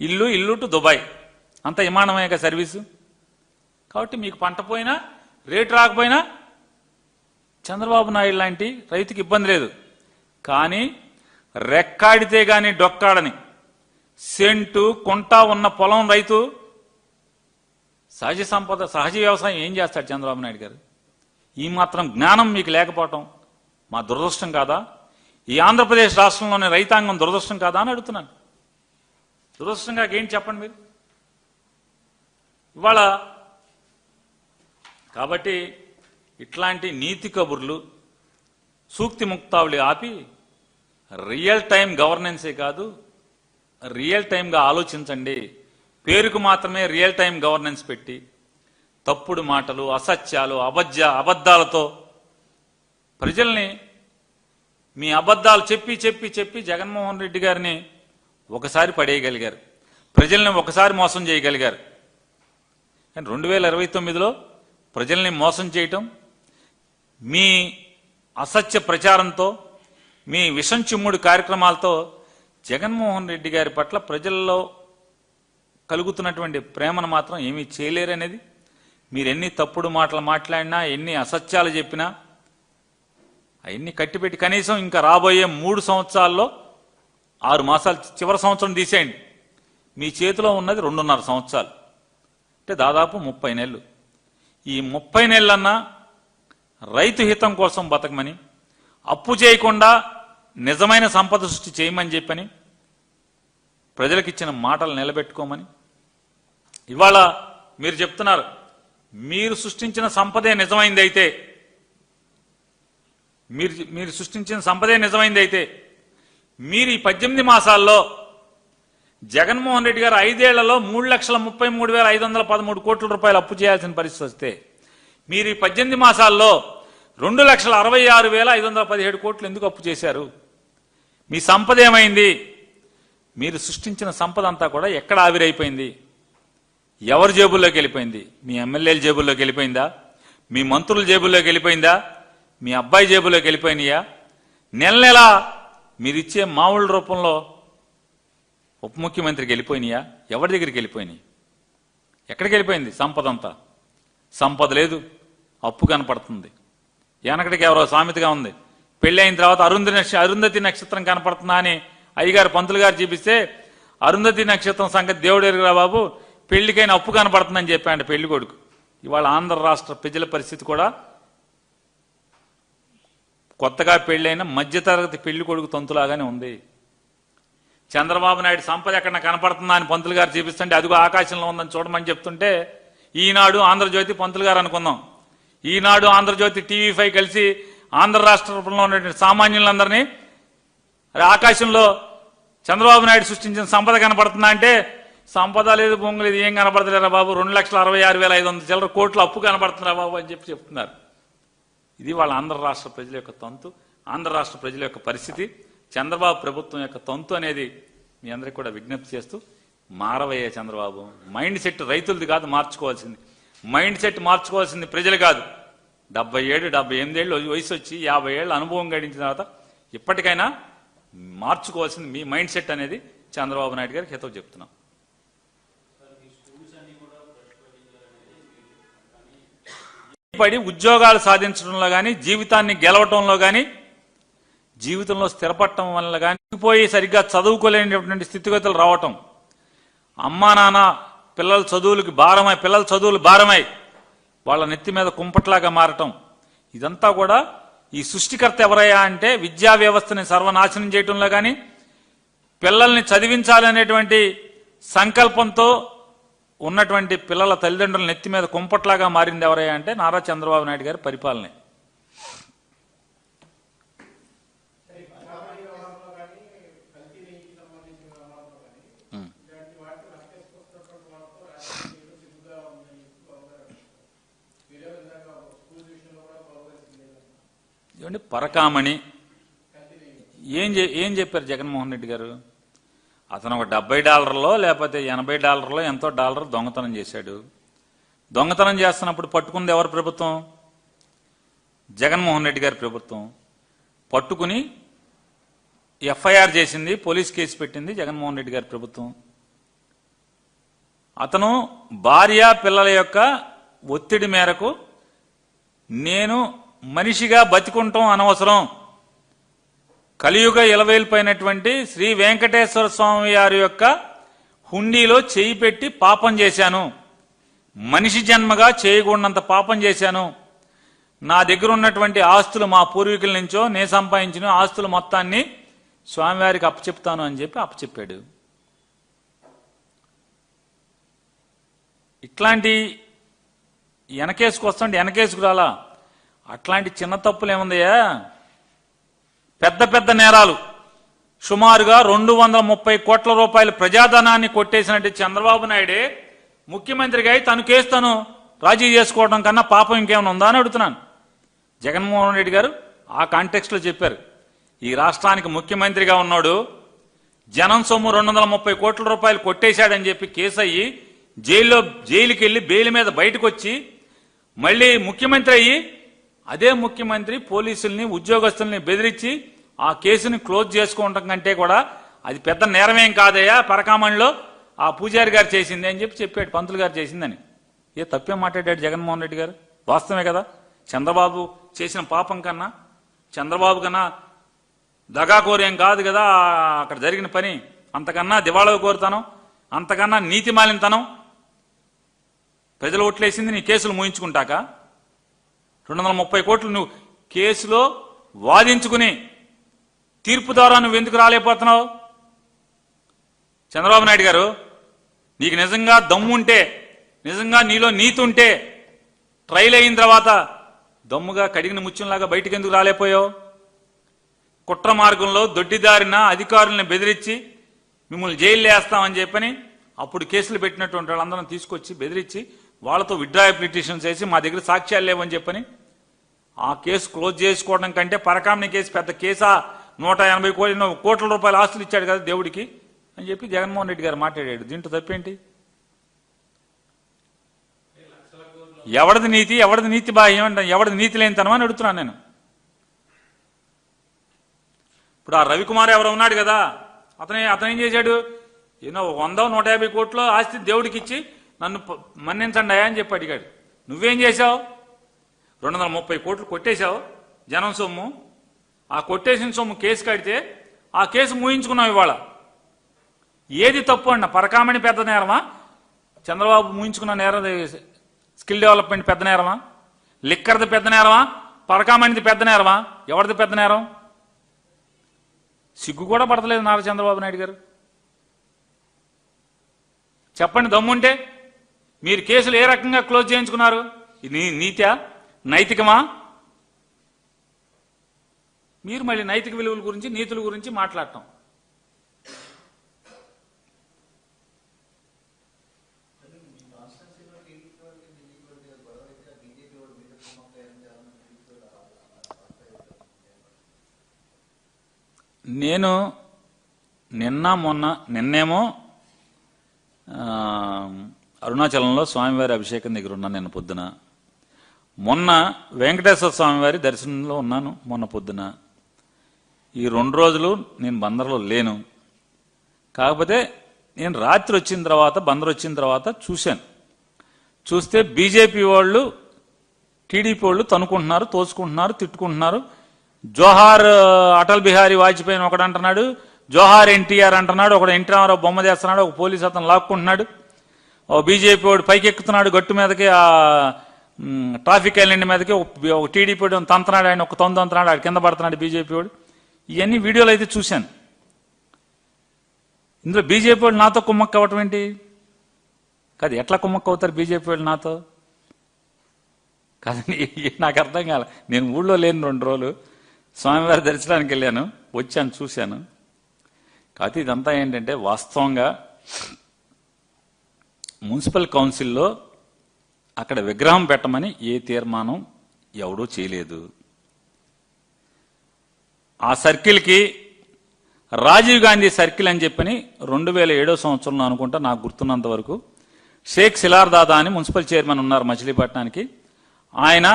ఇల్లు టు దుబాయ్, అంత విమానమయ్యాక సర్వీసు. కాబట్టి మీకు పంట పోయినా రేటు రాకపోయినా చంద్రబాబు నాయుడు లాంటి రైతుకి ఇబ్బంది లేదు. కానీ రెక్కాడితే గాని డొక్కాడని సెంటు కుంట ఉన్న పొలం రైతు సహజ వ్యవసాయం ఏం చేస్తాడు చంద్రబాబు నాయుడు గారు? ఈ మాత్రం జ్ఞానం మీకు లేకపోవటం మా దురదృష్టం కాదా? ఈ ఆంధ్రప్రదేశ్ రాష్ట్రంలోని రైతాంగం దురదృష్టం కాదా అని అడుగుతున్నాను. దురదృష్టంగా ఏంటి చెప్పండి మీరు ఇవాళ. కాబట్టి ఇట్లాంటి నీతి కబుర్లు, సూక్తి ముక్తావళి ఆపి రియల్ టైం గవర్నెన్సే కాదు, రియల్ టైంగా ఆలోచించండి. పేరుకు మాత్రమే రియల్ టైం గవర్నెన్స్ పెట్టి తప్పుడు మాటలు, అసత్యాలు, అబద్ధాలతో ప్రజల్ని మీ అబద్ధాలు చెప్పి జగన్మోహన్ రెడ్డి గారిని ఒకసారి పడేయగలిగారు, ప్రజల్ని ఒకసారి మోసం చేయగలిగారు. కానీ 2029లో ప్రజల్ని మోసం చేయటం, మీ అసత్య ప్రచారంతో, మీ విషం చిమ్ముడు కార్యక్రమాలతో జగన్మోహన్ రెడ్డి గారి పట్ల ప్రజల్లో కలుగుతున్నటువంటి ప్రేమను మాత్రం ఏమీ చేయలేరనేది. మీరు ఎన్ని తప్పుడు మాటలు మాట్లాడినా, ఎన్ని అసత్యాలు చెప్పినా అవన్నీ కట్టిపెట్టి కనీసం ఇంకా రాబోయే 3 సంవత్సరాల్లో 6 మాసాలు, చివరి సంవత్సరం తీసేయండి, మీ చేతిలో ఉన్నది 2.5 సంవత్సరాలు, అంటే దాదాపు 30 నెలలు. ఈ 30 నెలలన్నా రైతు హితం కోసం బతకమని, అప్పు చేయకుండా నిజమైన సంపద సృష్టి చేయమని చెప్పని, ప్రజలకు ఇచ్చిన మాటలు నిలబెట్టుకోమని. ఇవాళ మీరు చెప్తున్నారు మీరు సృష్టించిన సంపదే నిజమైంది అయితే, మీరు సృష్టించిన సంపదే నిజమైంది అయితే మీరు ఈ 18 మాసాల్లో జగన్మోహన్ రెడ్డి గారు 5 ఏళ్లలో 3,33,513 కోట్ల రూపాయలు అప్పు చేయాల్సిన పరిస్థితి వస్తే, మీరు ఈ 18 మాసాల్లో 2,66,517 కోట్లు ఎందుకు అప్పు చేశారు? మీ సంపద ఏమైంది? మీరు సృష్టించిన సంపద అంతా కూడా ఎక్కడ ఆవిరైపోయింది? ఎవరి జేబుల్లోకి వెళ్ళిపోయింది? మీ ఎమ్మెల్యేల జేబుల్లోకి వెళ్ళిపోయిందా? మీ మంత్రుల జేబుల్లోకి వెళ్ళిపోయిందా? మీ అబ్బాయి జేబుల్లోకి వెళ్ళిపోయినాయా? నెల మీరిచ్చే మామూలు రూపంలో ఉప ముఖ్యమంత్రికి వెళ్ళిపోయినాయా? ఎవరి దగ్గరికి వెళ్ళిపోయినాయి? ఎక్కడికి వెళ్ళిపోయింది సంపద అంతా? సంపద లేదు, అప్పు కనపడుతుంది. వెనకటికి ఎవరో సామెతగా ఉంది, పెళ్ళైన తర్వాత అరుంధతి నక్షత్రం కనపడుతుందా అని అయ్యగారు పంతులు గారు చూపిస్తే, అరుంధతి నక్షత్రం సంగతి దేవుడు ఎరుగురా బాబు, పెళ్లికైన అప్పు కనపడుతుందని చెప్పాడు పెళ్లి కొడుకు. ఇవాళ ఆంధ్ర రాష్ట్ర ప్రజల పరిస్థితి కూడా కొత్తగా పెళ్ళైన మధ్యతరగతి పెళ్లి కొడుకు తంతులాగానే ఉంది. చంద్రబాబు నాయుడు సంపద ఎక్కడ కనపడుతుందా అని పంతులు గారు చూపిస్తుంటే, అదిగో ఆకాశంలో ఉందని చూడమని చెప్తుంటే, ఈనాడు ఆంధ్రజ్యోతి పంతులు గారు అనుకుందాం, ఈనాడు ఆంధ్రజ్యోతి TV5 కలిసి ఆంధ్ర రాష్ట్రంలో ఉన్నటువంటి సామాన్యులందరినీ ఆకాశంలో చంద్రబాబు నాయుడు సృష్టించిన సంపద కనపడుతుందా అంటే, సంపద లేదు, భూమి లేదు, ఏం కనపడతలేరా బాబు, 2,66,500 చిల్లర కోట్ల అప్పు కనపడుతున్నారా బాబు అని చెప్తున్నారు. ఇది వాళ్ళ ఆంధ్ర రాష్ట్ర ప్రజల యొక్క తంతు, ఆంధ్ర రాష్ట్ర ప్రజల యొక్క పరిస్థితి, చంద్రబాబు ప్రభుత్వం యొక్క తంతు అనేది మీ అందరికీ కూడా విజ్ఞప్తి చేస్తూ, మారవయ్యే చంద్రబాబు, మైండ్ సెట్ రైతులది కాదు మార్చుకోవాల్సింది, మైండ్ సెట్ మార్చుకోవాల్సింది ప్రజలు కాదు. 77, 78 ఏళ్ళు వయసు వచ్చి 50 ఏళ్ళ అనుభవం గడించిన తర్వాత ఇప్పటికైనా మార్చుకోవాల్సింది మీ మైండ్ సెట్ అనేది చంద్రబాబు నాయుడు గారికి హితవు చెప్తున్నాం. పడి ఉద్యోగాలు సాధించడంలో కానీ, జీవితాన్ని గెలవటంలో కానీ, జీవితంలో స్థిరపడటం వల్ల కానీ పోయి సరిగ్గా చదువుకోలేనటువంటి స్థితిగతులు రావటం, అమ్మా నాన్న పిల్లల చదువులు భారమై వాళ్ళ నెత్తి మీద కుంపట్లాగా మారటం, ఇదంతా కూడా ఈ సృష్టికర్త ఎవరయ్యా అంటే విద్యా వ్యవస్థని సర్వనాశనం చేయటంలో కానీ, పిల్లల్ని చదివించాలనేటువంటి సంకల్పంతో ఉన్నటువంటి పిల్లల తల్లిదండ్రుల నెత్తి మీద కుంపట్లాగా మారింది ఎవరయ్యా అంటే నారా చంద్రబాబు నాయుడు గారి పరిపాలనే. పరకామణి ఏం చెప్పారు జగన్మోహన్ రెడ్డి గారు? అతను ఒక $70 లేకపోతే $80 ఎంతో డాలర్ దొంగతనం చేశాడు. దొంగతనం చేస్తున్నప్పుడు పట్టుకుంది ఎవరు ప్రభుత్వం? జగన్మోహన్ రెడ్డి గారి ప్రభుత్వం. పట్టుకుని ఎఫ్ఐఆర్ చేసింది, పోలీస్ కేసు పెట్టింది జగన్మోహన్ రెడ్డి గారి ప్రభుత్వం. అతను భార్య పిల్లల యొక్క ఒత్తిడి మేరకు నేను మనిషిగా బతికుంటాం అనవసరం, కలియుగ ఇలవేల్పోయినటువంటి శ్రీ వెంకటేశ్వర స్వామి వారి యొక్క హుండీలో చేయి పెట్టి పాపం చేశాను, మనిషి జన్మగా చేయకూడనంత పాపం చేశాను, నా దగ్గర ఉన్నటువంటి ఆస్తులు మా పూర్వీకుల నుంచో నేను సంపాదించిన ఆస్తులు మొత్తాన్ని స్వామివారికి అప్పచెప్తాను అని చెప్పి అప్పచెప్పాడు. ఇట్లాంటి వెనకేసుకు రాలా. అట్లాంటి చిన్న తప్పులు ఏముందయ్యా? పెద్ద పెద్ద నేరాలు, సుమారుగా 230 కోట్ల రూపాయల ప్రజాధనాన్ని కొట్టేసినట్టు చంద్రబాబు నాయుడే ముఖ్యమంత్రిగా అయి తను కేసును రాజీ చేసుకోవడం కన్నా పాపం ఇంకేమైనా ఉందా అని అడుగుతున్నాను. జగన్మోహన్ రెడ్డి గారు ఆ కాంటెక్స్ట్లో చెప్పారు, ఈ రాష్ట్రానికి ముఖ్యమంత్రిగా ఉన్నాడు, జనం సొమ్ము 230 కోట్ల రూపాయలు కొట్టేశాడని చెప్పి కేసు అయ్యి జైలుకి వెళ్ళి బెయిల్ మీద బయటకు వచ్చి మళ్ళీ ముఖ్యమంత్రి అయ్యి అదే ముఖ్యమంత్రి పోలీసుల్ని ఉద్యోగస్తుల్ని బెదిరించి ఆ కేసుని క్లోజ్ చేసుకోవడం కంటే కూడా అది పెద్ద నేరమేం కాదయ్యా, పరకామణిలో ఆ పూజారి గారు చేసింది అని చెప్పాడు, పంతులు గారు చేసిందని. తప్పేం మాట్లాడాడు జగన్మోహన్ రెడ్డి గారు? వాస్తవమే కదా. చంద్రబాబు చేసిన పాపం కన్నా, చంద్రబాబు కన్నా దగాకోరేం కాదు కదా అక్కడ జరిగిన పని. అంతకన్నా దివాళా కోరుతాను, అంతకన్నా నీతి మాలినతనం. ప్రజలు ఓట్లేసింది నీ కేసులు మూయించుకుంటాక 230 కోట్లు నువ్వు కేసులో వాదించుకుని తీర్పు ద్వారా నువ్వు ఎందుకు రాలేకపోతున్నావు? చంద్రబాబు నాయుడు గారు, నీకు నిజంగా దమ్ముంటే, నిజంగా నీలో నీతి ఉంటే ట్రైల్ అయిన తర్వాత దమ్ముగా కడిగిన ముత్యంలాగా బయటికి ఎందుకు రాలేపోయావు? కుట్ర మార్గంలో దొడ్డిదారిన అధికారులను బెదిరించి మిమ్మల్ని జైలు వేస్తామని చెప్పని అప్పుడు కేసులు పెట్టినటువంటి వాళ్ళందరం తీసుకొచ్చి బెదిరించి వాళ్ళతో విత్డ్రా పిటిషన్స్ వేసి మా దగ్గర సాక్ష్యాలు లేవని చెప్పని ఆ కేసు క్లోజ్ చేసుకోవడం కంటే పరకామణి కేసు పెద్ద కేసా, 180 కోట్ల రూపాయల ఆస్తులు ఇచ్చాడు కదా దేవుడికి అని చెప్పి జగన్మోహన్ రెడ్డి గారు మాట్లాడాడు. దీంట్లో తప్పేంటి? ఎవరిది నీతి బాహ్యం అంటే ఎవరిది నీతి లేనితనం అని అడుగుతున్నాను నేను. ఇప్పుడు ఆ రవికుమార్ ఎవరు ఉన్నాడు కదా, అతను ఏం చేశాడు? 100-150 కోట్ల ఆస్తి దేవుడికి ఇచ్చి నన్ను మన్నించండి అని చెప్పి అడిగాడు. నువ్వేం చేశావు? 230 కోట్లు కొట్టేశావు జనం సొమ్ము. ఆ కొట్టేసిన సొమ్ము కేసు కడితే ఆ కేసు మూయించుకున్నావు. ఇవాళ ఏది తప్పు అన్న? పరకామణి పెద్ద నేరమా? చంద్రబాబు మూయించుకున్న నేరం స్కిల్ డెవలప్మెంట్ పెద్ద నేరమా? లిక్కర్ది పెద్ద నేరమా? పరకామణిది పెద్ద నేరమా? ఎవరిది పెద్ద నేరం? సిగ్గు కూడా పడతలేదు నారా చంద్రబాబు నాయుడు గారు. చెప్పండి దమ్ముంటే. మీరు కేసులు ఏ రకంగా క్లోజ్ చేయించుకున్నారు? ఇది నీతా, నైతికమా? మీరు మళ్ళీ నైతిక విలువల గురించి, నీతుల గురించి మాట్లాడటం. నేను నిన్నేమో అరుణాచలంలో స్వామివారి అభిషేకం దగ్గర ఉన్నాను నిన్న పొద్దున. మొన్న వెంకటేశ్వర స్వామివారి దర్శనంలో ఉన్నాను మొన్న పొద్దున. ఈ 2 రోజులు నేను బందర్లో లేను. కాకపోతే నేను రాత్రి వచ్చిన తర్వాత బందర్ వచ్చిన తర్వాత చూస్తే బీజేపీ వాళ్ళు టీడీపీ వాళ్ళు తనుకుంటున్నారు, తోచుకుంటున్నారు, తిట్టుకుంటున్నారు. జోహార్ అటల్ బిహారీ వాజ్పేయి ఒకడు అంటున్నాడు, జోహార్ ఎన్టీఆర్ అంటున్నాడు, ఒకడు ఎన్టీ రామారావు బొమ్మ చేస్తున్నాడు, ఒక పోలీసు అతను లాక్కుంటున్నాడు, ఓ బీజేపీ వాడు పైకి ఎక్కుతున్నాడు గట్టు మీదకి, ఆ ట్రాఫిక్ ఐలాండ్ మీదకి ఒక టీడీపీ వాడు తంతున్నాడు, ఆయన ఒక తొందరతున్నాడు, ఆడు కింద పడుతున్నాడు బీజేపీ వాడు. ఇవన్నీ వీడియోలు అయితే చూశాను. ఇందులో బీజేపీ వాళ్ళు నాతో కుమ్మక్క అవ్వటం ఏంటి? కాదు, ఎట్లా కుమ్మక్క అవుతారు బీజేపీ వాళ్ళు నాతో? కాదండి, నాకు అర్థం కాలే. నేను ఊళ్ళో లేని 2 రోజులు స్వామివారి దర్శనానికి వెళ్ళాను, వచ్చాను, చూశాను. కాకపోతే ఇదంతా ఏంటంటే వాస్తవంగా మున్సిపల్ కౌన్సిల్లో అక్కడ విగ్రహం పెట్టమని ఏ తీర్మానం ఎవడూ చేయలేదు. ఆ సర్కిల్కి రాజీవ్ గాంధీ సర్కిల్ అని చెప్పని 2007 సంవత్సరంలో అనుకుంటా, నాకు గుర్తున్నంత వరకు షేక్ సిలార్ దాదా అని మున్సిపల్ చైర్మన్ ఉన్నారు మచిలీపట్నానికి. ఆయన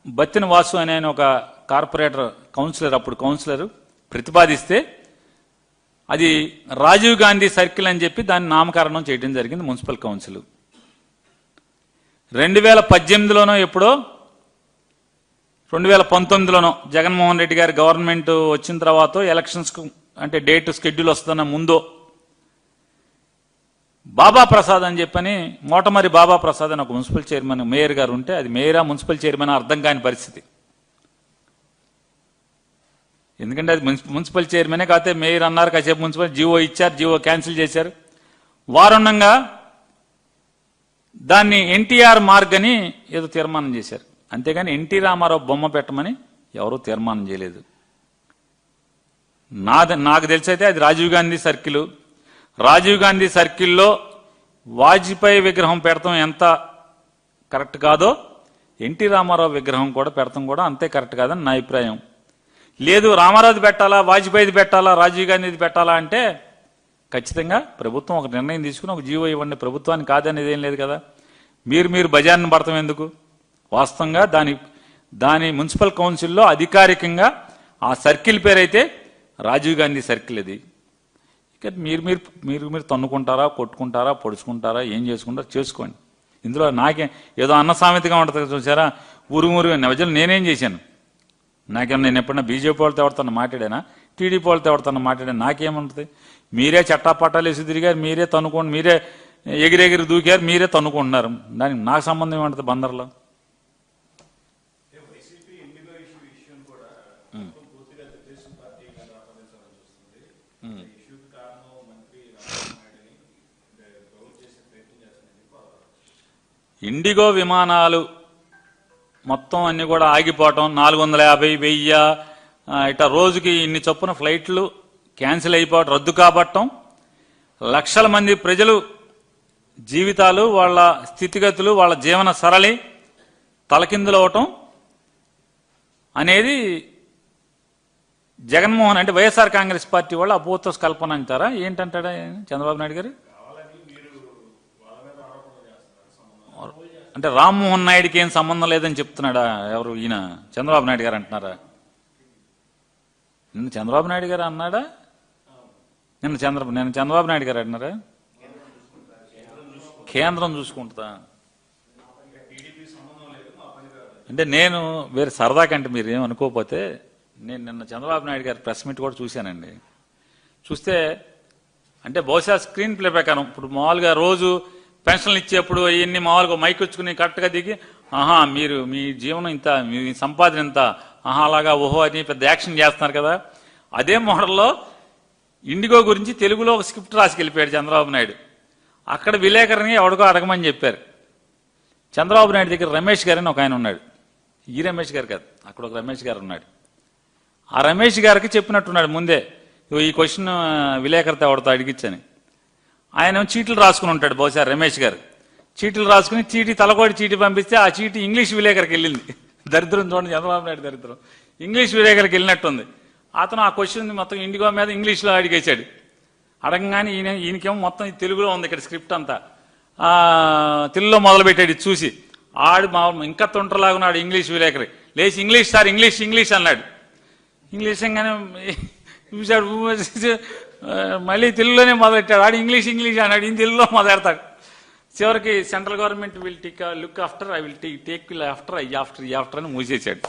బత్తిన వాసు అనే ఒక కార్పొరేటర్ కౌన్సిలర్, అప్పుడు కౌన్సిలర్ ప్రతిపాదిస్తే అది రాజీవ్ గాంధీ సర్కిల్ అని చెప్పి దాన్ని నామకరణం చేయడం జరిగింది మున్సిపల్ కౌన్సిల్. 2018లోనో ఎప్పుడో 2019లోనో జగన్మోహన్ రెడ్డి గారి గవర్నమెంట్ వచ్చిన తర్వాత ఎలక్షన్స్కు అంటే డేట్ షెడ్యూల్ వస్తున్న ముందో బాబా ప్రసాద్ అని చెప్పని, మోటమరి బాబా ప్రసాద్ అని ఒక మున్సిపల్ చైర్మన్ మేయర్ గారు ఉంటే, అది మేయరా మున్సిపల్ చైర్మన్ అర్థం కాని పరిస్థితి. ఎందుకంటే అది మున్సిపల్ చైర్మనే కాకపోతే మేయర్ అన్నారు, కాసేపు మున్సిపల్ జీవో ఇచ్చారు, జీవో క్యాన్సిల్ చేశారు. వారుణంగా దాన్ని ఎన్టీఆర్ మార్గ్ అని ఏదో తీర్మానం చేశారు, అంతేగాని ఎన్టీ రామారావు బొమ్మ పెట్టమని ఎవరూ తీర్మానం చేయలేదు. నాకు తెలిసి అయితే అది రాజీవ్ గాంధీ సర్కిల్. రాజీవ్ గాంధీ సర్కిల్లో వాజ్పేయి విగ్రహం పెడతాం ఎంత కరెక్ట్ కాదో, ఎన్టీ రామారావు విగ్రహం కూడా పెడతాం కూడా అంతే కరెక్ట్ కాదని నా అభిప్రాయం. లేదు రామారావుది పెట్టాలా, వాజ్పేయిది పెట్టాలా, రాజీవ్ గాంధీది పెట్టాలా అంటే ఖచ్చితంగా ప్రభుత్వం ఒక నిర్ణయం తీసుకుని ఒక జీవో ఇవ్వండి. ప్రభుత్వానికి కాదనేది ఏం లేదు కదా. మీరు బజార్ని పడతాం ఎందుకు? వాస్తవంగా దాని మున్సిపల్ కౌన్సిల్లో అధికారికంగా ఆ సర్కిల్ పేరైతే రాజీవ్ గాంధీ సర్కిల్. అది ఇక మీరు తన్నుకుంటారా, కొట్టుకుంటారా, పొడుచుకుంటారా, ఏం చేసుకుంటారా చేసుకోండి. ఇందులో నాకే ఏదో అన్న సామెతగా ఉంటుంది చూసారా, ఊరు నిజం నేనేం చేశాను? నాకేమన్నా నేను ఎప్పుడన్నా బీజేపీ వాళ్ళతో ఎవరితో మాట్లాడానా, టీడీపీ వాళ్ళతో ఎవరితో మాట్లాడాను? నాకేముంటుంది? మీరే చట్టాపట్టాలు వేసి తిరిగారు, మీరే తన్నుకోండి, మీరే ఎగిరెగిరి దూకారు, మీరే తన్నుకుంటున్నారు. దానికి నాకు సంబంధం ఏమంటుంది బందర్లో? ఇండిగో విమానాలు మొత్తం అన్ని కూడా ఆగిపోవటం, 450, 1000 ఇట్లా రోజుకి ఇన్ని చొప్పున ఫ్లైట్లు క్యాన్సిల్ అయిపోవటం, రద్దు కాబట్టం, లక్షల మంది ప్రజలు జీవితాలు, వాళ్ళ స్థితిగతులు, వాళ్ళ జీవన సరళి తలకిందులవటం అనేది జగన్మోహన్ అంటే వైఎస్ఆర్ కాంగ్రెస్ పార్టీ వాళ్ళు అపోహ కల్పన అంటారా ఏంటంటాడా చంద్రబాబు నాయుడు గారు? అంటే రామ్మోహన్ నాయుడికి ఏం సంబంధం లేదని చెప్తున్నాడా ఎవరు? ఈయన చంద్రబాబు నాయుడు గారు అంటున్నారా? నిన్న చంద్రబాబు నాయుడు గారు అన్నాడా? నేను చంద్రబాబు నాయుడు గారు అంటున్నారా? కేంద్రం చూసుకుంటుందా అంటే నేను వేరే సరదా కంటే మీరు ఏమనుకోకపోతే, నేను నిన్న చంద్రబాబు నాయుడు గారి ప్రెస్ మీట్ కూడా చూశానండి. చూస్తే అంటే బహుశా స్క్రీన్ ప్లే ప్రకారం ఇప్పుడు మామూలుగా రోజు పెన్షన్లు ఇచ్చేప్పుడు ఇవన్నీ మామూలుగా మైక్ వచ్చుకుని కరెక్ట్గా దిగి మీరు మీ జీవనం ఇంత, మీ సంపాదన ఇంత, అలాగా ఓహో అని పెద్ద యాక్షన్ చేస్తున్నారు కదా. అదే మోడల్లో ఇండిగో గురించి తెలుగులో ఒక స్క్రిప్ట్ రాసుకెళ్ళిపోయాడు చంద్రబాబు నాయుడు. అక్కడ విలేకరిని ఎవడికో అడగమని చెప్పారు. చంద్రబాబు నాయుడు దగ్గర రమేష్ గారు అని ఒక ఆయన ఉన్నాడు. ఈ రమేష్ గారు కాదు, అక్కడ ఒక రమేష్ గారు ఉన్నాడు. ఆ రమేష్ గారికి చెప్పినట్టున్నాడు ముందే, ఈ క్వశ్చన్ విలేకరితో ఎవరితో అడిగిచ్చని. ఆయన చీట్లు రాసుకుని ఉంటాడు బహుశా రమేష్ గారు. చీట్లు రాసుకుని తలకోటి చీటీ పంపిస్తే ఆ చీటీ ఇంగ్లీష్ విలేకరికి వెళ్ళింది. దరిద్రం చూడండి, చంద్రబాబు నాయుడు దరిద్రం. ఇంగ్లీష్ విలేకరికి వెళ్ళినట్టుంది. అతను ఆ క్వశ్చన్ మొత్తం ఇండిగో మీద ఇంగ్లీష్లో అడిగేశాడు. అడగగానే ఈయనకేమో మొత్తం తెలుగులో ఉంది ఇక్కడ స్క్రిప్ట్ అంతా. తెలుగులో మొదలుపెట్టాడు ఇది చూసి. ఆడు ఇంకా తుంటలాగున్నాడు ఇంగ్లీష్ విలేకరి. లేచి ఇంగ్లీష్ సార్ ఇంగ్లీష్ ఇంగ్లీష్ అన్నాడు. ఇంగ్లీష్ అనగానే చూశాడు, మళ్ళీ తెలుగులోనే మొదలెట్టాడు. ఆడు ఇంగ్లీష్ ఇంగ్లీష్ అన్నాడు, ఈయన తెలుగులో మొదలెడతాడు. చివరికి central government will take look after, I will take after, I after అని మూసేశాడు.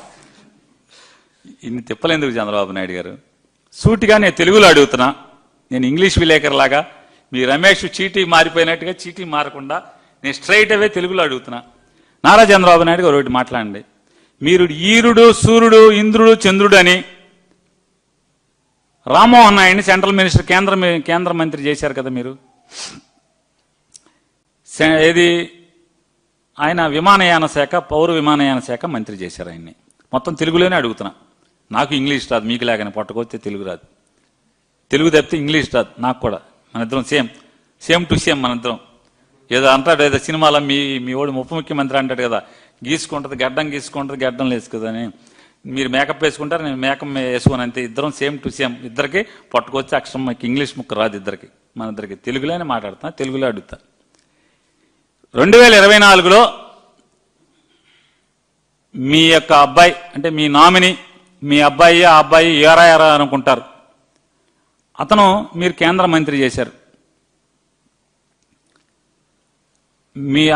ఇన్ని తిప్పలేందుకు చంద్రబాబు నాయుడు గారు? సూటిగా నేను తెలుగులో అడుగుతున్నా, నేను ఇంగ్లీష్ విలేకరులాగా మీ రమేష్ చీటీ మారిపోయినట్టుగా చీటీ మారకుండా నేను స్ట్రైట్ అవే తెలుగులో అడుగుతున్నా. నారా చంద్రబాబు నాయుడు గారు ఒకటి మాట్లాడండి. మీరు ఈరుడు సూర్యుడు ఇంద్రుడు చంద్రుడు అని రామ్మోహన్ నాయుడిని సెంట్రల్ మినిస్టర్ కేంద్ర మంత్రి చేశారు కదా మీరు. ఏది ఆయన విమానయాన శాఖ పౌర విమానయాన శాఖ మంత్రి చేశారు ఆయన్ని. మొత్తం తెలుగులోనే అడుగుతున్నా. నాకు ఇంగ్లీష్ రాదు, మీకు లేకనే పట్టుకొస్తే తెలుగు రాదు. తెలుగు తప్పితే ఇంగ్లీష్ రాదు నాకు కూడా. మన ఇద్దరం సేమ్ టు సేమ్ మన ఇద్దరం. ఏదో అంటాడు, ఏదో సినిమాలో మీ వాడు ఉప ముఖ్యమంత్రి అంటాడు కదా, గీసుకుంటుంది గడ్డం వేసుకుందని. మీరు మేకప్ వేసుకుంటారు, నేను మేకప్ వేసుకుని అంతే. ఇద్దరం సేమ్ టు సేమ్. ఇద్దరికి పట్టుకొచ్చి అక్షరం మాకు ఇంగ్లీష్ ముక్క రాదు ఇద్దరికి. మన ఇద్దరికి తెలుగులోనే మాట్లాడుతున్నా, తెలుగులో అడుగుతా. 2024లో మీ యొక్క అబ్బాయి అంటే మీ నామినీ, మీ అబ్బాయి ఆ అబ్బాయి ఏరా అనుకుంటారు, అతను మీరు కేంద్ర మంత్రి చేశారు.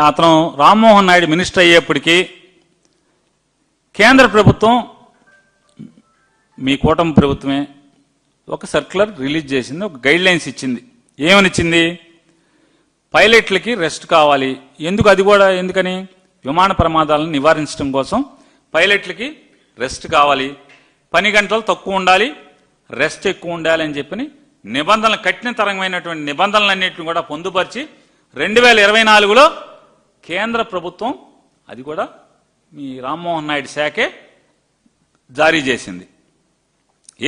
అతను రామ్మోహన్ నాయుడు మినిస్టర్ అయ్యేప్పటికీ కేంద్ర ప్రభుత్వం, మీ కూటమి ప్రభుత్వమే ఒక సర్క్యులర్ రిలీజ్ చేసింది, ఒక గైడ్ లైన్స్ ఇచ్చింది. ఏమనిచ్చింది? పైలట్లకి రెస్ట్ కావాలి. ఎందుకు? అది కూడా ఎందుకని? విమాన ప్రమాదాలను నివారించడం కోసం పైలట్లకి రెస్ట్ కావాలి, పని గంటలు తక్కువ ఉండాలి, రెస్ట్ ఎక్కువ ఉండాలి అని చెప్పి నిబంధనలు, కఠినతరమైనటువంటి నిబంధనలన్నింటిని కూడా పొందుపరిచి 2024లో కేంద్ర ప్రభుత్వం, అది కూడా మీ రామ్మోహన్ నాయుడు శాఖే జారీ చేసింది.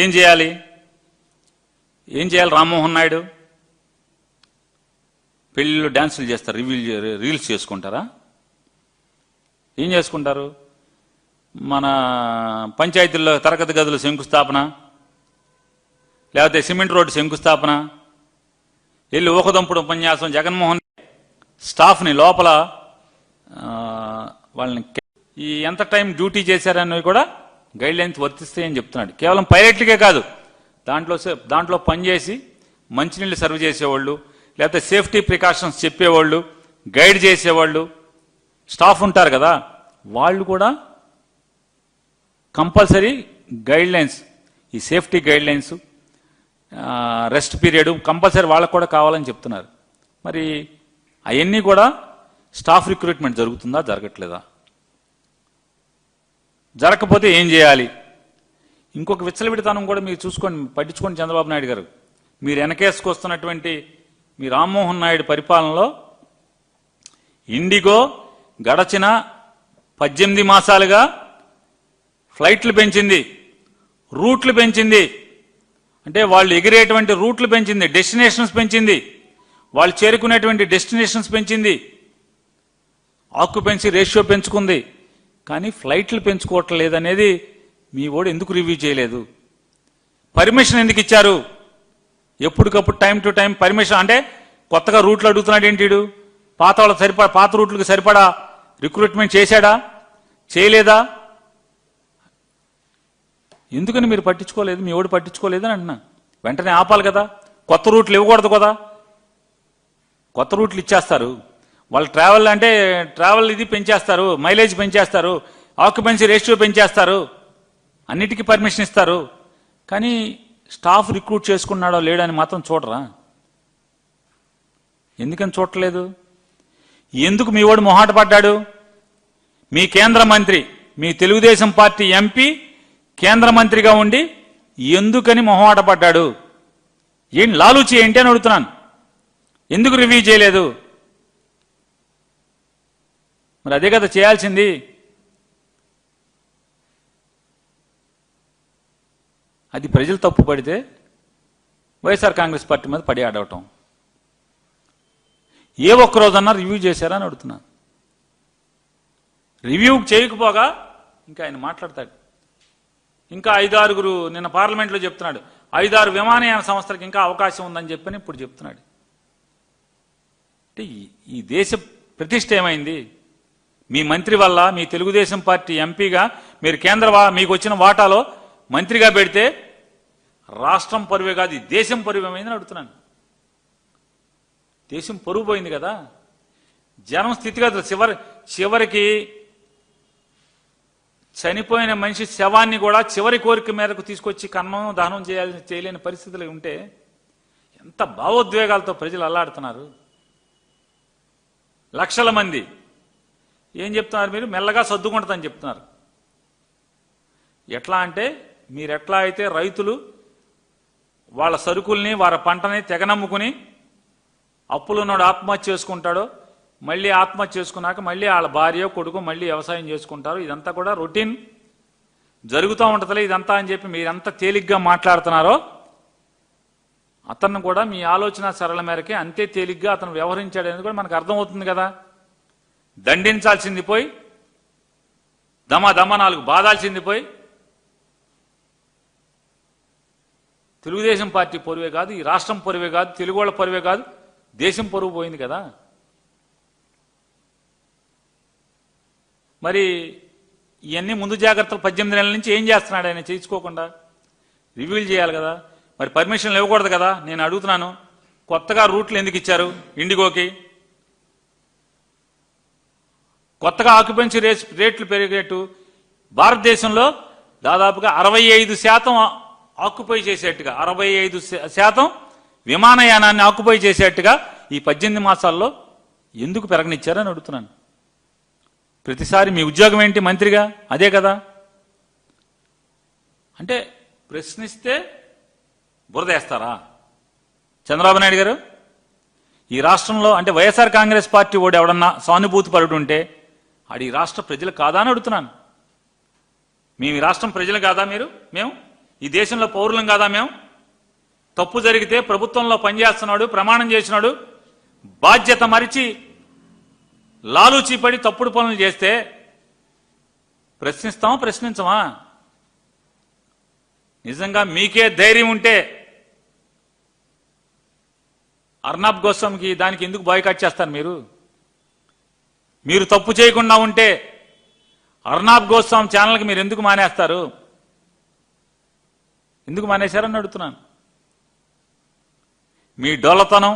ఏం చేయాలి రామ్మోహన్ నాయుడు? పెళ్లిలో డ్యాన్సులు చేస్తారు, రీల్స్ చేసుకుంటారా? ఏం చేసుకుంటారు? మన పంచాయతీల్లో తరగతి గదులు శంకుస్థాపన, లేకపోతే సిమెంట్ రోడ్డు శంకుస్థాపన, వెళ్ళి ఊకదంపుడు ఉపన్యాసం, జగన్మోహన్ స్టాఫ్ని లోపల వాళ్ళని ఎంత టైం డ్యూటీ చేశారన్నవి కూడా గైడ్ లైన్స్ వర్తిస్తాయని చెప్తున్నాడు. కేవలం పైలట్లకే కాదు, దాంట్లో పనిచేసి మంచినీళ్ళు సర్వ్ చేసేవాళ్ళు, లేకపోతే సేఫ్టీ ప్రికాషన్స్ చెప్పేవాళ్ళు, గైడ్ చేసేవాళ్ళు స్టాఫ్ ఉంటారు కదా, వాళ్ళు కూడా కంపల్సరీ గైడ్ లైన్స్, ఈ safety guide lines, rest period compulsory వాళ్ళకు కూడా కావాలని చెప్తున్నారు. మరి అవన్నీ కూడా స్టాఫ్ రిక్రూట్మెంట్ జరుగుతుందా, జరగట్లేదా? జరగకపోతే ఏం చేయాలి? ఇంకొక విచ్చలవిడితనం కూడా మీరు పట్టించుకోండి చంద్రబాబు నాయుడు గారు. మీరు వెనకేసుకొస్తున్నటువంటి మీ రామ్మోహన్ నాయుడు పరిపాలనలో ఇండిగో గడచిన 18 మాసాలుగా ఫ్లైట్లు పెంచింది, రూట్లు పెంచింది. అంటే వాళ్ళు ఎగిరేటువంటి రూట్లు పెంచింది, డెస్టినేషన్స్ పెంచింది, వాళ్ళు చేరుకునేటువంటి డెస్టినేషన్స్ పెంచింది, ఆక్యుపెన్సీ రేషియో పెంచుకుంది. కానీ ఫ్లైట్లు పెంచుకోవటం లేదనేది మీ ఓడు ఎందుకు రివ్యూ చేయలేదు? పర్మిషన్ ఎందుకు ఇచ్చారు? ఎప్పటికప్పుడు టైం టు టైం పర్మిషన్. అంటే కొత్తగా రూట్లు అడుగుతున్నాడు ఏంటి? పాత రూట్లకు సరిపడా రిక్రూట్మెంట్ చేశాడా, చేయలేదా? ఎందుకని మీరు పట్టించుకోలేదు? మీ ఓడు పట్టించుకోలేదని అంటున్నా. వెంటనే ఆపాలి కదా. కొత్త రూట్లు ఇవ్వకూడదు కదా. కొత్త రూట్లు ఇచ్చేస్తారు వాళ్ళు. ట్రావెల్ ఇది పెంచేస్తారు, మైలేజ్ పెంచేస్తారు, ఆక్యుపెన్సీ రేషియో పెంచేస్తారు, అన్నిటికీ పర్మిషన్ ఇస్తారు. కానీ స్టాఫ్ రిక్రూట్ చేసుకున్నాడో లేడని మాత్రం చూడరా? ఎందుకని చూడలేదు? ఎందుకు మీ వాడు మొహాట పడ్డాడు? మీ కేంద్ర మంత్రి, మీ తెలుగుదేశం పార్టీ ఎంపీ కేంద్ర మంత్రిగా ఉండి ఎందుకని మొహాట పడ్డాడు? ఏం లాలూచి ఏంటి అని అడుగుతున్నాను. ఎందుకు రివ్యూ చేయలేదు? మరి అదే కదా చేయాల్సింది. అది ప్రజలు తప్పు పడితే వైఎస్ఆర్ కాంగ్రెస్ పార్టీ మీద పడి ఆడవటం. ఏ ఒక్కరోజన్నా రివ్యూ చేశారా అని అడుగుతున్నా. రివ్యూ చేయకపోగా ఇంకా ఆయన మాట్లాడతాడు. ఇంకా 5-6 నిన్న పార్లమెంట్లో చెప్తున్నాడు, 5-6 విమానయాన సంస్థలకు ఇంకా అవకాశం ఉందని చెప్పని ఇప్పుడు చెప్తున్నాడు. అంటే ఈ దేశ ప్రతిష్ట ఏమైంది? మీ మంత్రి వల్ల, మీ తెలుగుదేశం పార్టీ ఎంపీగా మీరు మీకు వచ్చిన వాటాలో మంత్రిగా పెడితే రాష్ట్రం పరువే కాదు, ఈ దేశం పరువు ఏమైందని అడుగుతున్నాను. దేశం పరువు పోయింది కదా. జనం స్థితిగతులు చివరికి చనిపోయిన మనిషి శవాన్ని కూడా చివరి కోరిక మేరకు తీసుకొచ్చి కన్నం దానం చేయలేని పరిస్థితులు ఉంటే ఎంత భావోద్వేగాలతో ప్రజలు అల్లాడుతున్నారు. లక్షల మంది ఏం చెప్తున్నారు? మీరు మెల్లగా సర్దుకుంటుందని చెప్తున్నారు. ఎట్లా అంటే మీరెట్లా అయితే రైతులు వాళ్ళ సరుకుల్ని వారి పంటని తెగనమ్ముకుని అప్పులున్నాడు ఆత్మహత్య చేసుకుంటాడో, మళ్ళీ ఆత్మహత్య చేసుకున్నాక మళ్ళీ వాళ్ళ భార్య కొడుకు మళ్ళీ వ్యవసాయం చేసుకుంటారు. ఇదంతా కూడా రొటీన్ జరుగుతూ ఉంటుందిలే ఇదంతా అని చెప్పి మీరంతా తేలిగ్గా మాట్లాడుతున్నారో, అతను కూడా మీ ఆలోచన సరళ మేరకే అంతే తేలిగ్గా అతను వ్యవహరించాడనేది కూడా మనకు అర్థమవుతుంది కదా. దండించాల్సింది పోయి దమ 4 బాధాల్సింది పోయి తెలుగుదేశం పార్టీ పరువే కాదు, ఈ రాష్ట్రం పరువే కాదు, తెలుగు వాళ్ళ పరువే కాదు, దేశం పరువు పోయింది కదా. మరి ఇవన్నీ ముందు జాగ్రత్తలు 18 నెలల నుంచి ఏం చేస్తున్నాడు ఆయన చేయించుకోకుండా? రివ్యూలు చేయాలి కదా. మరి పర్మిషన్లు ఇవ్వకూడదు కదా. నేను అడుగుతున్నాను, కొత్తగా రూట్లు ఎందుకు ఇచ్చారు ఇండిగోకి? కొత్తగా ఆక్యుపెన్సీ రేట్లు పెరిగేట్టు భారతదేశంలో దాదాపుగా 65% ఆక్యుపై చేసేట్టుగా, 65% విమానయానాన్ని ఆక్యుపై చేసేట్టుగా ఈ 18 మాసాల్లో ఎందుకు పెరగనిచ్చారని అడుగుతున్నాను. ప్రతిసారి మీ ఉద్యోగం ఏంటి మంత్రిగా? అదే కదా. అంటే ప్రశ్నిస్తే బురదేస్తారా చంద్రబాబు నాయుడు గారు? ఈ రాష్ట్రంలో అంటే వైఎస్ఆర్ కాంగ్రెస్ పార్టీ ఓడి ఎవడన్నా సానుభూతి పరుడు ఉంటే అది ఈ రాష్ట్ర ప్రజలు కాదా అని అడుగుతున్నాను. మేము ఈ రాష్ట్రం ప్రజలు కాదా? మేము ఈ దేశంలో పౌరులం కాదా? మేము తప్పు జరిగితే ప్రభుత్వంలో పనిచేస్తున్నాడు, ప్రమాణం చేసినాడు, బాధ్యత మరిచి లాలూచీ పడి తప్పుడు పనులు చేస్తే ప్రశ్నిస్తామా ప్రశ్నించమా? నిజంగా మీకే ధైర్యం ఉంటే అర్నాబ్ గోస్వామికి దానికి ఎందుకు బాయ్కాట్ చేస్తారు? మీరు తప్పు చేయకుండా ఉంటే అర్నాబ్ గోస్వామి ఛానల్కి మీరు ఎందుకు మానేస్తారు? ఎందుకు మానేశారని అడుగుతున్నాను. మీ డోలతనం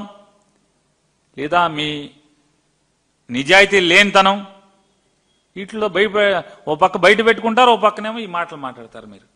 లేదా మీ నిజాయితీ లేనితనం వీటిలో ఓ పక్క బయట పెట్టుకుంటారు, ఓ పక్కనేమో ఈ మాటలు మాట్లాడతారు మీరు.